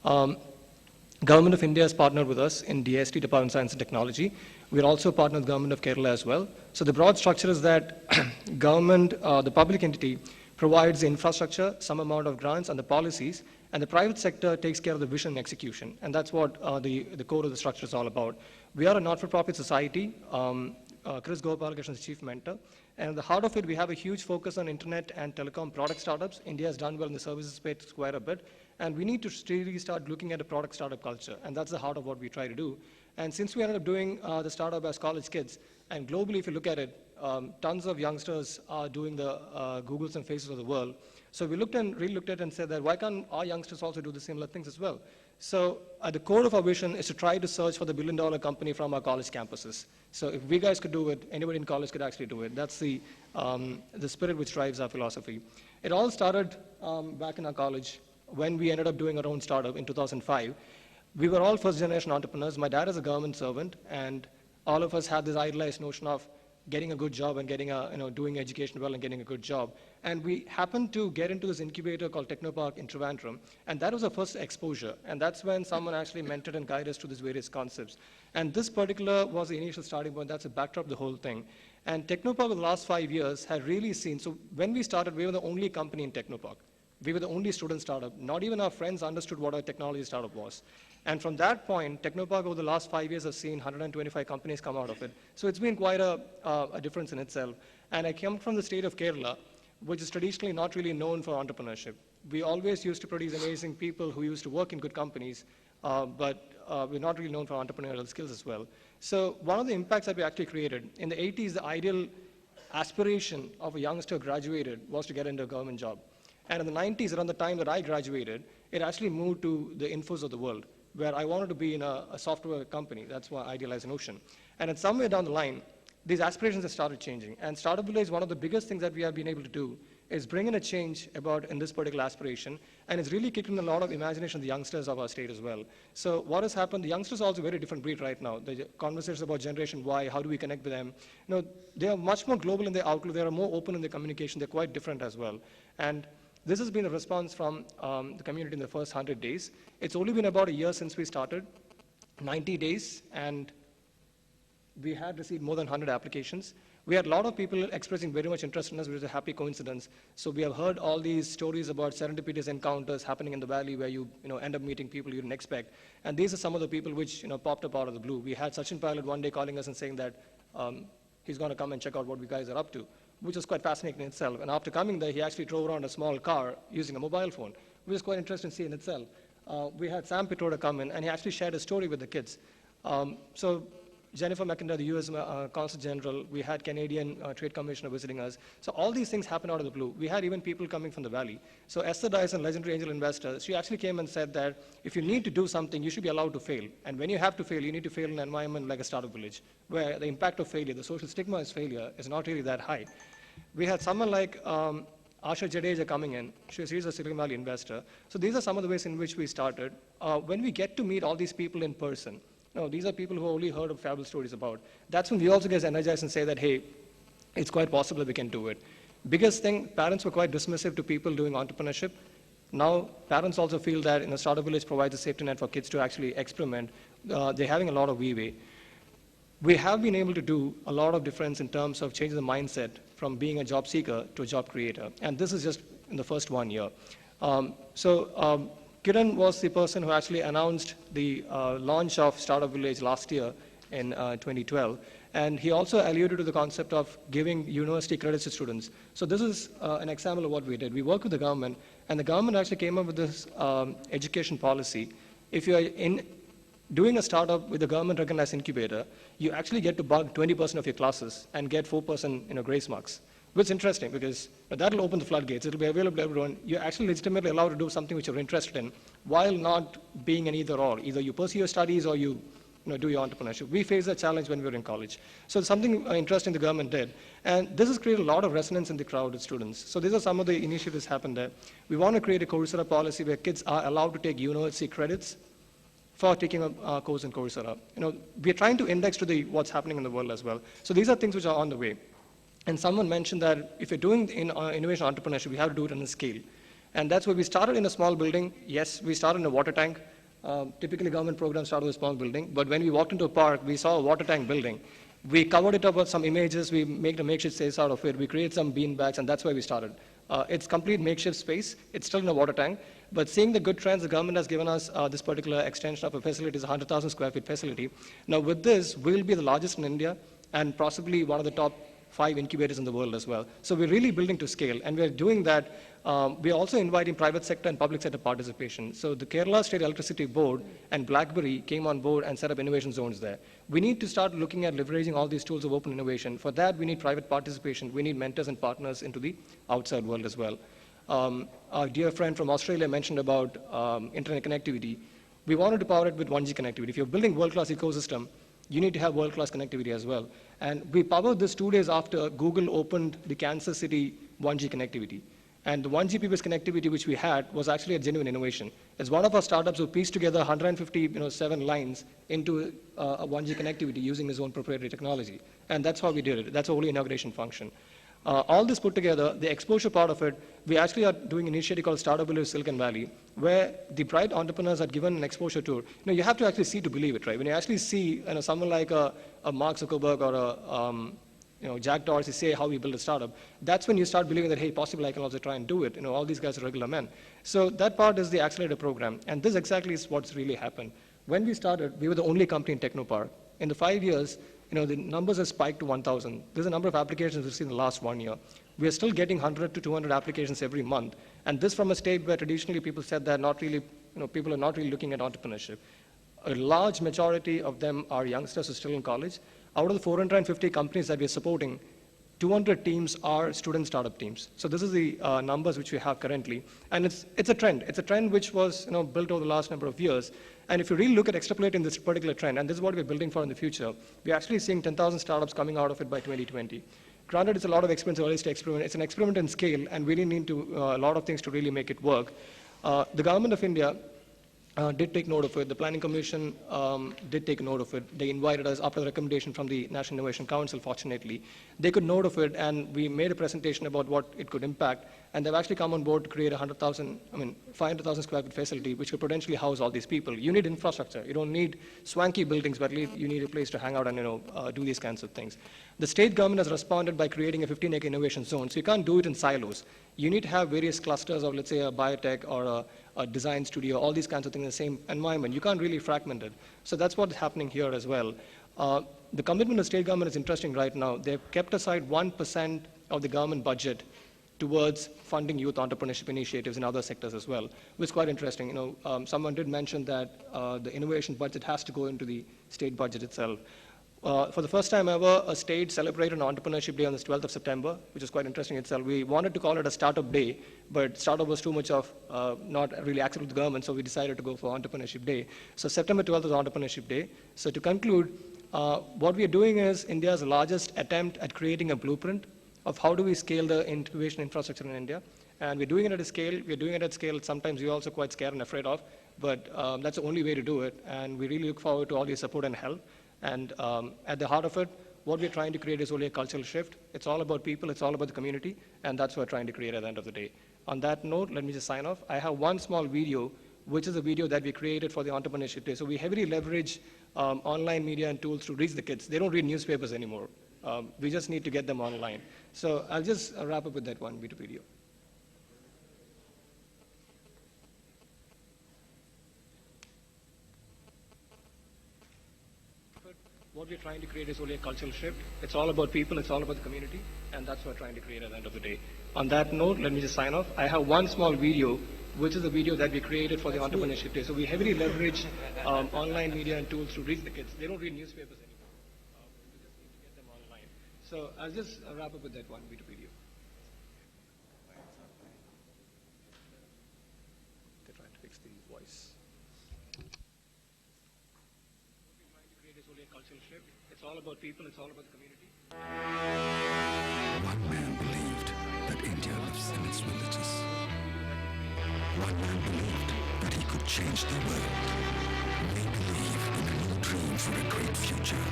Government of India has partnered with us in DST, Department of Science and Technology. We're also partnered with Government of Kerala as well. So the broad structure is that government, the public entity, provides the infrastructure, some amount of grants and the policies, and the private sector takes care of the vision and execution. And that's what the core of the structure is all about. We are a not-for-profit society. Chris Gopalakrishnan is chief mentor. And at the heart of it, we have a huge focus on internet and telecom product startups. India has done well in the services space quite a bit. And we need to really start looking at a product startup culture. And that's the heart of what we try to do. And since we ended up doing the startup as college kids, and globally, if you look at it, tons of youngsters are doing the Googles and Faces of the world. So we really looked at it and said that why can't our youngsters also do the similar things as well? So at the core of our vision is to try to search for the billion-dollar company from our college campuses. So if we guys could do it, anybody in college could actually do it. That's the spirit which drives our philosophy. It all started back in our college when we ended up doing our own startup in 2005. We were all first-generation entrepreneurs. My dad is a government servant, and all of us had this idealized notion of getting a good job and getting doing education well and getting a good job. And we happened to get into this incubator called Technopark in Trivandrum, and that was our first exposure. And that's when someone actually mentored and guided us to these various concepts. And this particular was the initial starting point. That's the backdrop of the whole thing. And Technopark over the last 5 years had really seen, so when we started, we were the only company in Technopark. We were the only student startup. Not even our friends understood what a technology startup was. And from that point, Technopark over the last 5 years has seen 125 companies come out of it. So it's been quite a difference in itself. And I come from the state of Kerala, which is traditionally not really known for entrepreneurship. We always used to produce amazing people who used to work in good companies, but we're not really known for entrepreneurial skills as well. So one of the impacts that we actually created, in the 80s, the ideal aspiration of a youngster graduated was to get into a government job. And in the 90s, around the time that I graduated, it actually moved to the Infos of the world, where I wanted to be in a software company. That's why I idealized Notion. And then somewhere down the line, these aspirations have started changing. And Startup Village, one of the biggest things that we have been able to do is bring in a change about in this particular aspiration. And it's really kicked in a lot of imagination of the youngsters of our state as well. So what has happened, the youngsters are also a very different breed right now. The conversations about Generation Y, how do we connect with them? They are much more global in their outlook. They are more open in their communication. They're quite different as well. And this has been a response from the community in the first 100 days. It's only been about a year since we started, 90 days, and we had received more than 100 applications. We had a lot of people expressing very much interest in us, which is a happy coincidence. So we have heard all these stories about serendipitous encounters happening in the valley where you end up meeting people you didn't expect. And these are some of the people which popped up out of the blue. We had Sachin Pilot one day calling us and saying that he's going to come and check out what we guys are up to, which was quite fascinating in itself. And after coming there, he actually drove around a small car using a mobile phone, which is quite interesting to see in itself. We had Sam Pitroda come in, and he actually shared a story with the kids. So Jennifer McIntyre, the U.S. Consul General, we had Canadian Trade Commissioner visiting us. So all these things happened out of the blue. We had even people coming from the valley. So Esther Dyson, legendary angel investor, she actually came and said that if you need to do something, you should be allowed to fail. And when you have to fail, you need to fail in an environment like a startup village, where the impact of failure, the social stigma of failure, is not really that high. We had someone like Asha Jadeja coming in. She's a Silicon Valley investor. So these are some of the ways in which we started. When we get to meet all these people in person, these are people who only heard of fabulous stories about. That's when we also get energized and say that, hey, it's quite possible that we can do it. Biggest thing, parents were quite dismissive to people doing entrepreneurship. Now, parents also feel that Startup Village provides a safety net for kids to actually experiment. They're having a lot of leeway. We have been able to do a lot of difference in terms of changing the mindset from being a job seeker to a job creator. And this is just in the first 1 year. Kiran was the person who actually announced the launch of Startup Village last year in 2012. And he also alluded to the concept of giving university credits to students. So this is an example of what we did. We worked with the government, and the government actually came up with this education policy. If you are doing a startup with a government-recognized incubator, you actually get to bug 20% of your classes and get 4% grace marks. Which is interesting because that'll open the floodgates. It'll be available to everyone. You're actually legitimately allowed to do something which you're interested in while not being an either-or. Either you pursue your studies or you do your entrepreneurship. We faced that challenge when we were in college. So something interesting the government did. And this has created a lot of resonance in the crowd with students. So these are some of the initiatives happened there. We want to create a Coursera policy where kids are allowed to take university credits for taking a course in Coursera. We're trying to index to what's happening in the world as well. So these are things which are on the way. And someone mentioned that if you're doing innovation entrepreneurship, we have to do it on a scale. And that's where we started in a small building. Yes, we started in a water tank. Typically, government programs start with a small building. But when we walked into a park, we saw a water tank building. We covered it up with some images. We made a makeshift space out of it. We created some bean bags, and that's where we started. It's complete makeshift space. It's still in a water tank. But seeing the good trends, the government has given us this particular extension of a facility. It's a 100,000 square feet facility. Now, with this, we'll be the largest in India and possibly one of the top 5 incubators in the world as well. So we're really building to scale, and we're doing that. We're also inviting private sector and public sector participation. So the Kerala State Electricity Board and BlackBerry came on board and set up innovation zones there. We need to start looking at leveraging all these tools of open innovation. For that, we need private participation. We need mentors and partners into the outside world as well. Our dear friend from Australia mentioned about internet connectivity. We wanted to power it with 1G connectivity. If you're building world-class ecosystem, you need to have world-class connectivity as well. And we powered this 2 days after Google opened the Kansas City 1G connectivity. And the 1Gbps connectivity which we had was actually a genuine innovation. It's one of our startups who pieced together 157 lines into a 1G connectivity using his own proprietary technology. And that's how we did it. That's the only inauguration function. All this put together, the exposure part of it, we actually are doing an initiative called Startup Village Silicon Valley, where the bright entrepreneurs are given an exposure tour. You have to actually see to believe it, right? When you actually see someone like a Mark Zuckerberg or a Jack Dorsey say how we build a startup, that's when you start believing that, hey, possibly I can also try and do it. All these guys are regular men. So that part is the accelerator program. And this exactly is what's really happened. When we started, we were the only company in Technopark. In the 5 years, the numbers have spiked to 1,000. There's a number of applications we've seen in the last 1 year. We are still getting 100 to 200 applications every month. And this from a state where traditionally people said that people are not really looking at entrepreneurship. A large majority of them are youngsters who are still in college. Out of the 450 companies that we are supporting, 200 teams are student startup teams. So this is the numbers which we have currently. And it's a trend. It's a trend which was built over the last number of years. And if you really look at extrapolating this particular trend, and this is what we're building for in the future, we're actually seeing 10,000 startups coming out of it by 2020. Granted, it's a lot of expensive early stage experiment. It's an experiment in scale, and we really need a lot of things to really make it work. The government of India did take note of it. The Planning Commission did take note of it. They invited us after the recommendation from the National Innovation Council, fortunately. They could note of it, and we made a presentation about what it could impact. And they've actually come on board to create 500,000 square foot facility, which could potentially house all these people. You need infrastructure. You don't need swanky buildings, but at least you need a place to hang out and do these kinds of things. The state government has responded by creating a 15-acre innovation zone. So you can't do it in silos. You need to have various clusters of, let's say, a biotech or a design studio, all these kinds of things in the same environment. You can't really fragment it. So that's what's happening here as well. The commitment of the state government is interesting right now. They've kept aside 1% of the government budget towards funding youth entrepreneurship initiatives in other sectors as well, which is quite interesting. Someone did mention that the innovation budget has to go into the state budget itself. For the first time ever, a state celebrated an Entrepreneurship Day on the 12th of September, which is quite interesting itself. We wanted to call it a Startup Day, but startup was too much of not really acceptable to the government, so we decided to go for Entrepreneurship Day. So September 12th is Entrepreneurship Day. So to conclude, what we are doing is India's largest attempt at creating a blueprint of how do we scale the incubation infrastructure in India. And we're doing it at a scale. We're doing it at scale sometimes we're also quite scared and afraid of, but that's the only way to do it. And we really look forward to all your support and help. And at the heart of it, what we're trying to create is only a cultural shift. It's all about people, it's all about the community, and that's what we're trying to create at the end of the day. On that note, let me just sign off. I have one small video, which is a video that we created for the Entrepreneurship Day. So we heavily leverage online media and tools to reach the kids. They don't read newspapers anymore. We just need to get them online. So I'll just wrap up with that one video. What we're trying to create is only a cultural shift. It's all about people, it's all about the community, and that's what we're trying to create at the end of the day. On that note, let me just sign off. I have one small video, which is a video that we created for the Entrepreneurship Day. So we heavily leverage online media and tools to reach the kids. They don't read newspapers anymore. We just need to get them online. So I'll just wrap up with that one video. They're trying to fix the voice. Is only a cultural shift. It's all about people, it's all about the community. One man believed that India lives in its villages. One man believed that he could change the world. We believe in a new dream for a great future.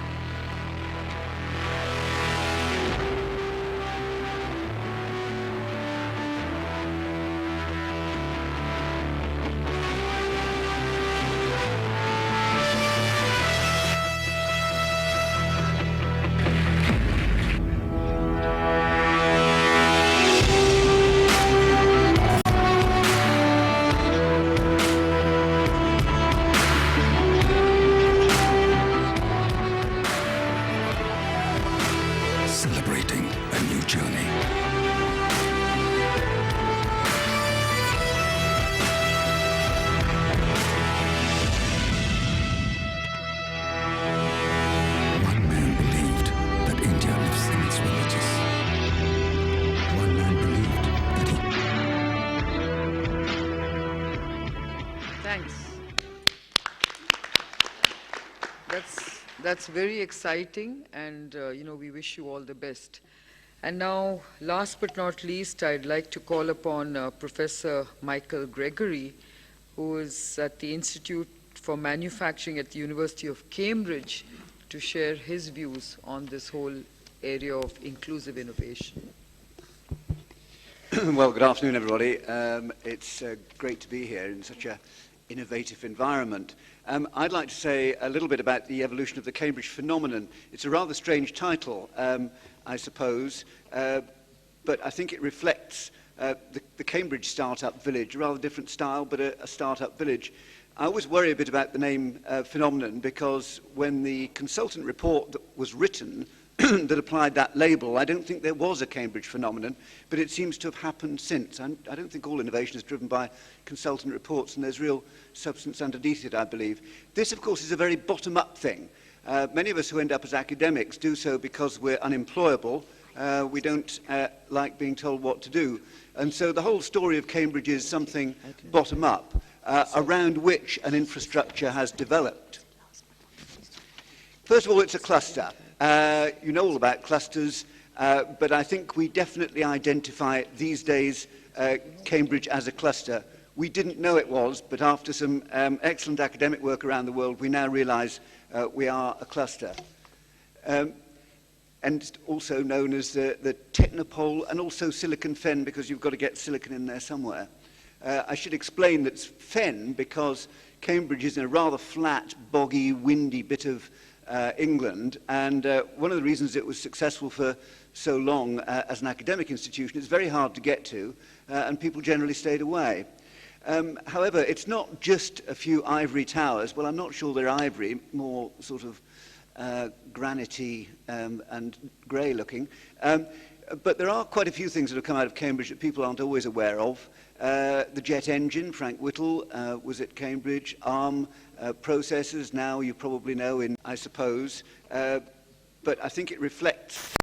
Celebrating a new journey. One man believed that India lives in its villages. One man believed that he... Thanks. That's very exciting, and we wish you all the best. And now, last but not least, I'd like to call upon Professor Michael Gregory, who is at the Institute for Manufacturing at the University of Cambridge, to share his views on this whole area of inclusive innovation. Well, good afternoon, everybody. It's great to be here in such an innovative environment. I'd like to say a little bit about the evolution of the Cambridge phenomenon. It's a rather strange title, I suppose, but I think it reflects the Cambridge startup village, a rather different style, but a startup village. I always worry a bit about the name phenomenon because when the consultant report that was written that applied that label, I don't think there was a Cambridge phenomenon, but it seems to have happened since. I don't think all innovation is driven by consultant reports, and there's real substance underneath it, I believe. This, of course, is a very bottom-up thing. Many of us who end up as academics do so because we're unemployable. We don't like being told what to do. And so the whole story of Cambridge is something bottom-up, around which an infrastructure has developed. First of all, it's a cluster. You know all about clusters, but I think we definitely identify these days Cambridge as a cluster. We didn't know it was, but after some excellent academic work around the world, we now realize we are a cluster. And it's also known as the Technopole and also Silicon Fen, because you've got to get silicon in there somewhere. I should explain that it's Fen because Cambridge is in a rather flat, boggy, windy bit of England, and one of the reasons it was successful for so long as an academic institution is very hard to get to, and people generally stayed away. However, it's not just a few ivory towers. Well, I'm not sure they're ivory, more sort of granity and grey looking. But there are quite a few things that have come out of Cambridge that people aren't always aware of. The jet engine, Frank Whittle, was at Cambridge. ARM processors, now you probably know in, I suppose. But I think it reflects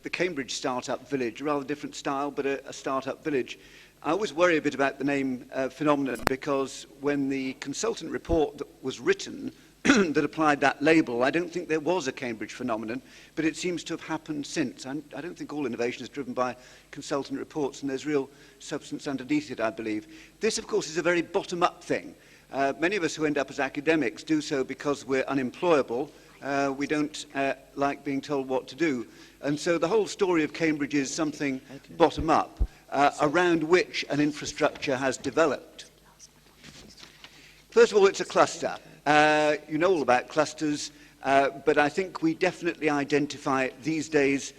the Cambridge startup village, a rather different style, but a startup village. I always worry a bit about the name phenomenon because when the consultant report that was written that applied that label, I don't think there was a Cambridge phenomenon, but it seems to have happened since. I don't think all innovation is driven by consultant reports, and there's real substance underneath it, I believe. This, of course, is a very bottom-up thing. Many of us who end up as academics do so because we're unemployable. We don't like being told what to do. And so the whole story of Cambridge is something bottom-up, around which an infrastructure has developed. First of all, it's a cluster. You know all about clusters, but I think we definitely identify these days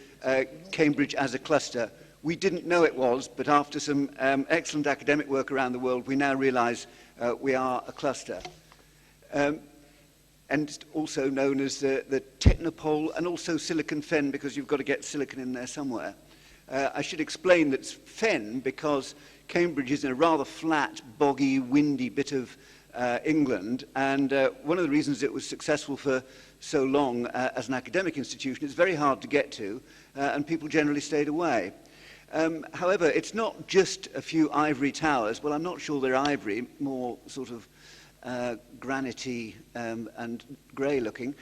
Cambridge as a cluster. We didn't know it was, but after some excellent academic work around the world, we now realize we are a cluster. And it's also known as the Technopole and also Silicon Fen, because you've got to get silicon in there somewhere. I should explain that it's Fen because Cambridge is in a rather flat, boggy, windy bit of England, and one of the reasons it was successful for so long as an academic institution is very hard to get to, and people generally stayed away. However, it's not just a few ivory towers. Well, I'm not sure they're ivory, more sort of granity and grey looking.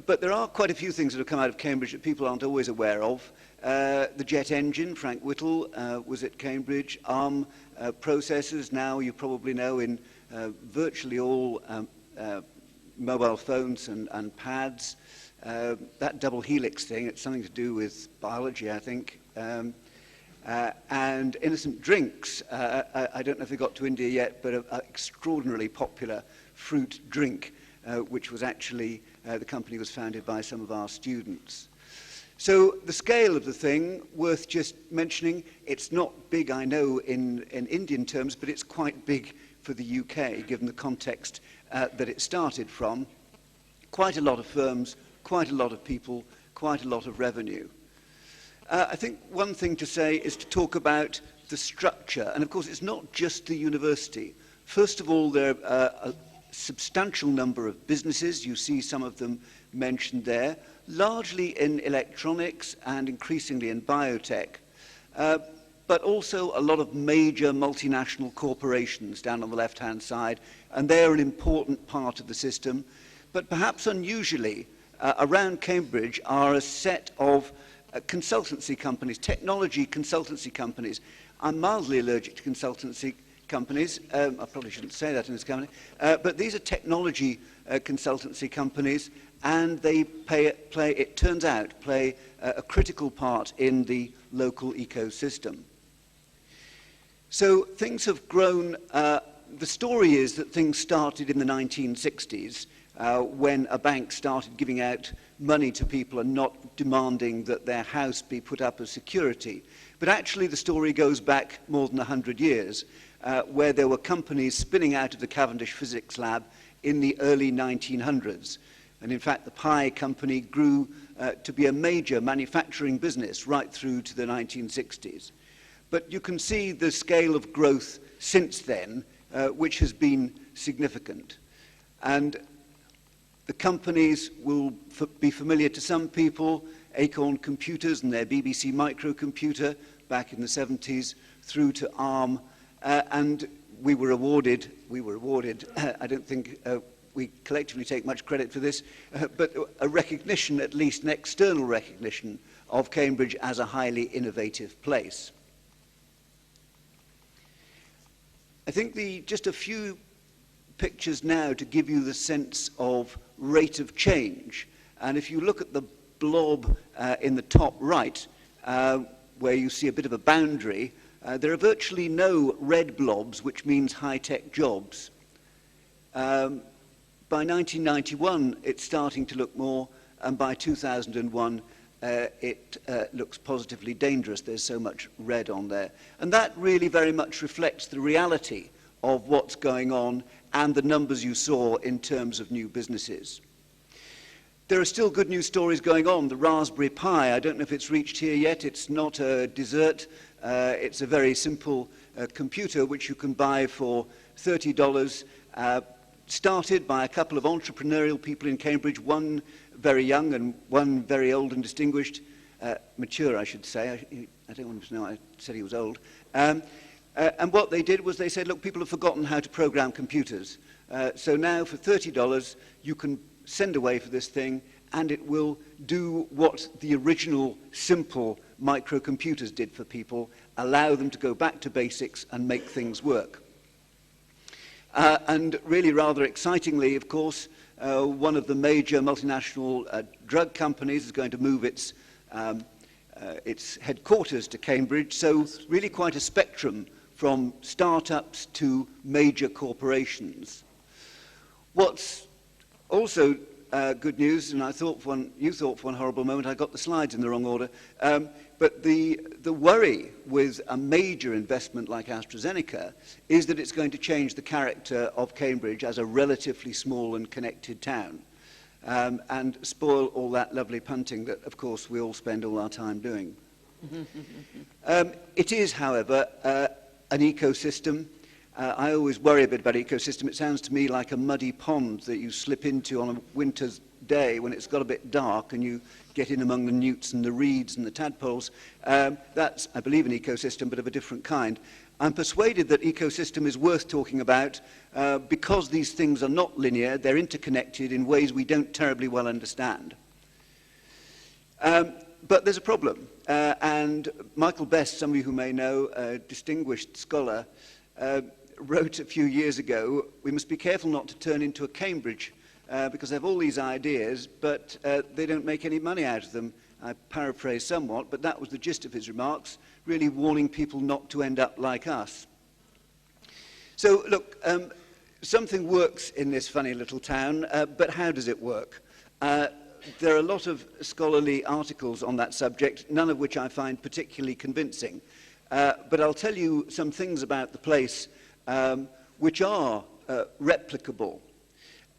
But there are quite a few things that have come out of Cambridge that people aren't always aware of. The jet engine, Frank Whittle, was at Cambridge. ARM processors, now you probably know in virtually all mobile phones and pads. That double helix thing, it's something to do with biology, I think. And innocent drinks, I don't know if they got to India yet, but an extraordinarily popular fruit drink, which was actually, the company was founded by some of our students. So the scale of the thing, worth just mentioning, it's not big, I know, in Indian terms, but it's quite big for the UK, given the context that it started from. Quite a lot of firms, quite a lot of people, quite a lot of revenue. I think one thing to say is to talk about the structure. And of course, it's not just the university. First of all, there are a substantial number of businesses. You see some of them mentioned there, largely in electronics and increasingly in biotech. But also a lot of major multinational corporations down on the left-hand side, and they're an important part of the system. But perhaps unusually, around Cambridge are a set of consultancy companies, technology consultancy companies. I'm mildly allergic to consultancy companies. I probably shouldn't say that in this company. But these are technology consultancy companies, and they it turns out, play a critical part in the local ecosystem. So things have grown. The story is that things started in the 1960s when a bank started giving out money to people and not demanding that their house be put up as security. But actually the story goes back more than 100 years, where there were companies spinning out of the Cavendish Physics Lab in the early 1900s. And in fact, the Pi company grew to be a major manufacturing business right through to the 1960s. But you can see the scale of growth since then, which has been significant. And the companies will be familiar to some people, Acorn Computers and their BBC microcomputer back in the 70s, through to ARM. And we were awarded, I don't think we collectively take much credit for this, but a recognition, at least an external recognition, of Cambridge as a highly innovative place. I think just a few pictures now to give you the sense of rate of change. And if you look at the blob in the top right, where you see a bit of a boundary, there are virtually no red blobs, which means high-tech jobs. By 1991, it's starting to look more, and by 2001, it looks positively dangerous. There's so much red on there. And that really very much reflects the reality of what's going on and the numbers you saw in terms of new businesses. There are still good news stories going on. The Raspberry Pi, I don't know if it's reached here yet. It's not a dessert. It's a very simple computer which you can buy for $30, started by a couple of entrepreneurial people in Cambridge, one very young and one very old and distinguished, mature, I should say. I don't want him to know I said he was old. And what they did was they said, look, people have forgotten how to program computers. So now for $30, you can send away for this thing, and it will do what the original simple microcomputers did for people, allow them to go back to basics and make things work. And really rather excitingly, of course, one of the major multinational drug companies is going to move its headquarters to Cambridge, so really quite a spectrum from startups to major corporations. What's also good news, and you thought for one horrible moment I got the slides in the wrong order, but the worry with a major investment like AstraZeneca is that it's going to change the character of Cambridge as a relatively small and connected town, and spoil all that lovely punting that, of course, we all spend all our time doing. It is, however, an ecosystem. I always worry a bit about ecosystem. It sounds to me like a muddy pond that you slip into on a winter's day when it's got a bit dark and you get in among the newts and the reeds and the tadpoles. That's, I believe, an ecosystem, but of a different kind. I'm persuaded that ecosystem is worth talking about because these things are not linear. They're interconnected in ways we don't terribly well understand. But there's a problem. And Michael Best, some of you who may know, a distinguished scholar, wrote a few years ago, we must be careful not to turn into a Cambridge because they have all these ideas, but they don't make any money out of them. I paraphrase somewhat, but that was the gist of his remarks, really warning people not to end up like us. So, look, something works in this funny little town, but how does it work? There are a lot of scholarly articles on that subject, none of which I find particularly convincing. But I'll tell you some things about the place which are replicable.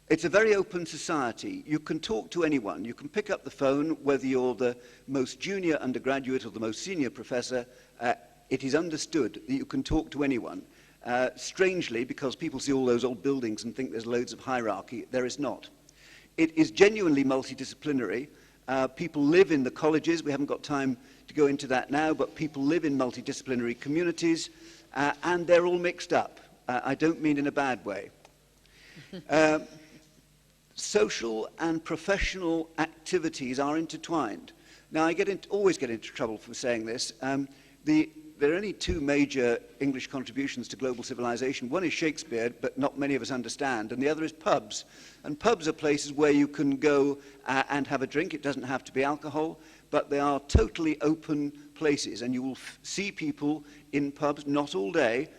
It's a very open society. You can talk to anyone. You can pick up the phone, whether you're the most junior undergraduate or the most senior professor. It is understood that you can talk to anyone. Strangely, because people see all those old buildings and think there's loads of hierarchy, there is not. It is genuinely multidisciplinary. People live in the colleges. We haven't got time to go into that now, but people live in multidisciplinary communities, and they're all mixed up. I don't mean in a bad way. Social and professional activities are intertwined. Now, always get into trouble for saying this. There are only two major English contributions to global civilization. One is Shakespeare, but not many of us understand, and the other is pubs. And pubs are places where you can go and have a drink. It doesn't have to be alcohol, but they are totally open places, and you will see people in pubs, not all day,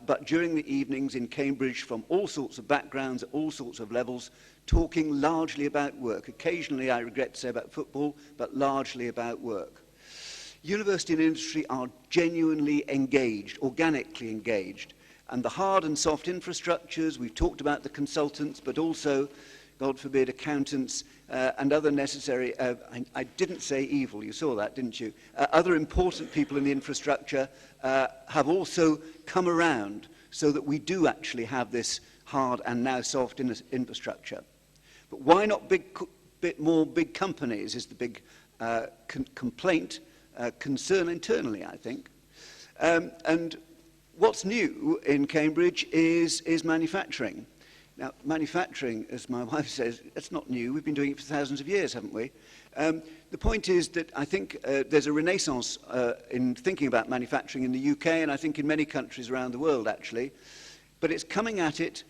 but during the evenings in Cambridge from all sorts of backgrounds, at all sorts of levels, talking largely about work. Occasionally, I regret to say, about football, but largely about work. University and industry are genuinely engaged, organically engaged. And the hard and soft infrastructures, we've talked about the consultants, but also, God forbid, accountants and other necessary, I didn't say evil, you saw that, didn't you? Other important people in the infrastructure have also come around so that we do actually have this hard and now soft infrastructure. But why not bit more big companies is the big complaint. Concern internally, I think. And what's new in Cambridge is manufacturing. Now, manufacturing, as my wife says, it's not new. We've been doing it for thousands of years, haven't we? The point is that I think there's a renaissance in thinking about manufacturing in the UK, and I think in many countries around the world, actually. But it's coming at it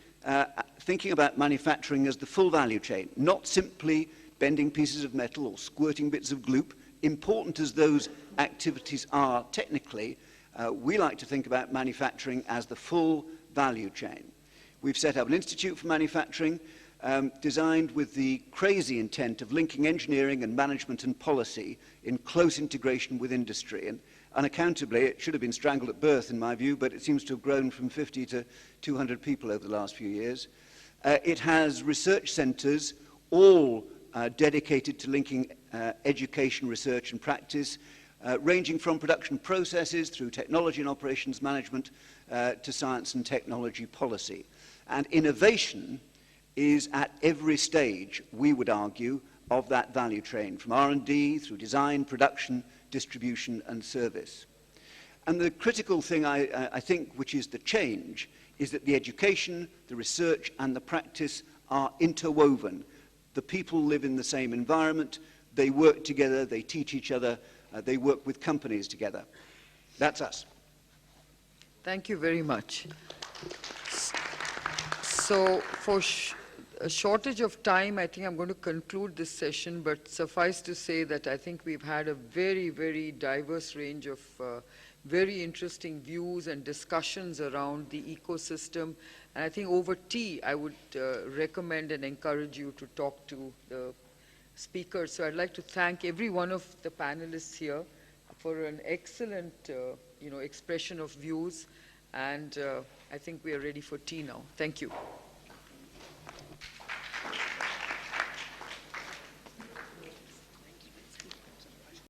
thinking about manufacturing as the full value chain, not simply bending pieces of metal or squirting bits of gloop. Important as those activities are technically, we like to think about manufacturing as the full value chain. We've set up an Institute for Manufacturing designed with the crazy intent of linking engineering and management and policy in close integration with industry. And unaccountably, it should have been strangled at birth, in my view, but it seems to have grown from 50 to 200 people over the last few years. It has research centres, all dedicated to linking education, research and practice, ranging from production processes through technology and operations management to science and technology policy. And innovation is at every stage, we would argue, of that value chain, from R&D through design, production, distribution and service. And the critical thing, I think, which is the change, is that the education, the research and the practice are interwoven. The people live in the same environment, they work together, they teach each other, they work with companies together. That's us. Thank you very much. So for a shortage of time, I think I'm going to conclude this session, but suffice to say that I think we've had a very, very diverse range of very interesting views and discussions around the ecosystem. And I think over tea, I would recommend and encourage you to talk to the speakers. So I'd like to thank every one of the panelists here for an excellent expression of views. And I think we are ready for tea now. Thank you.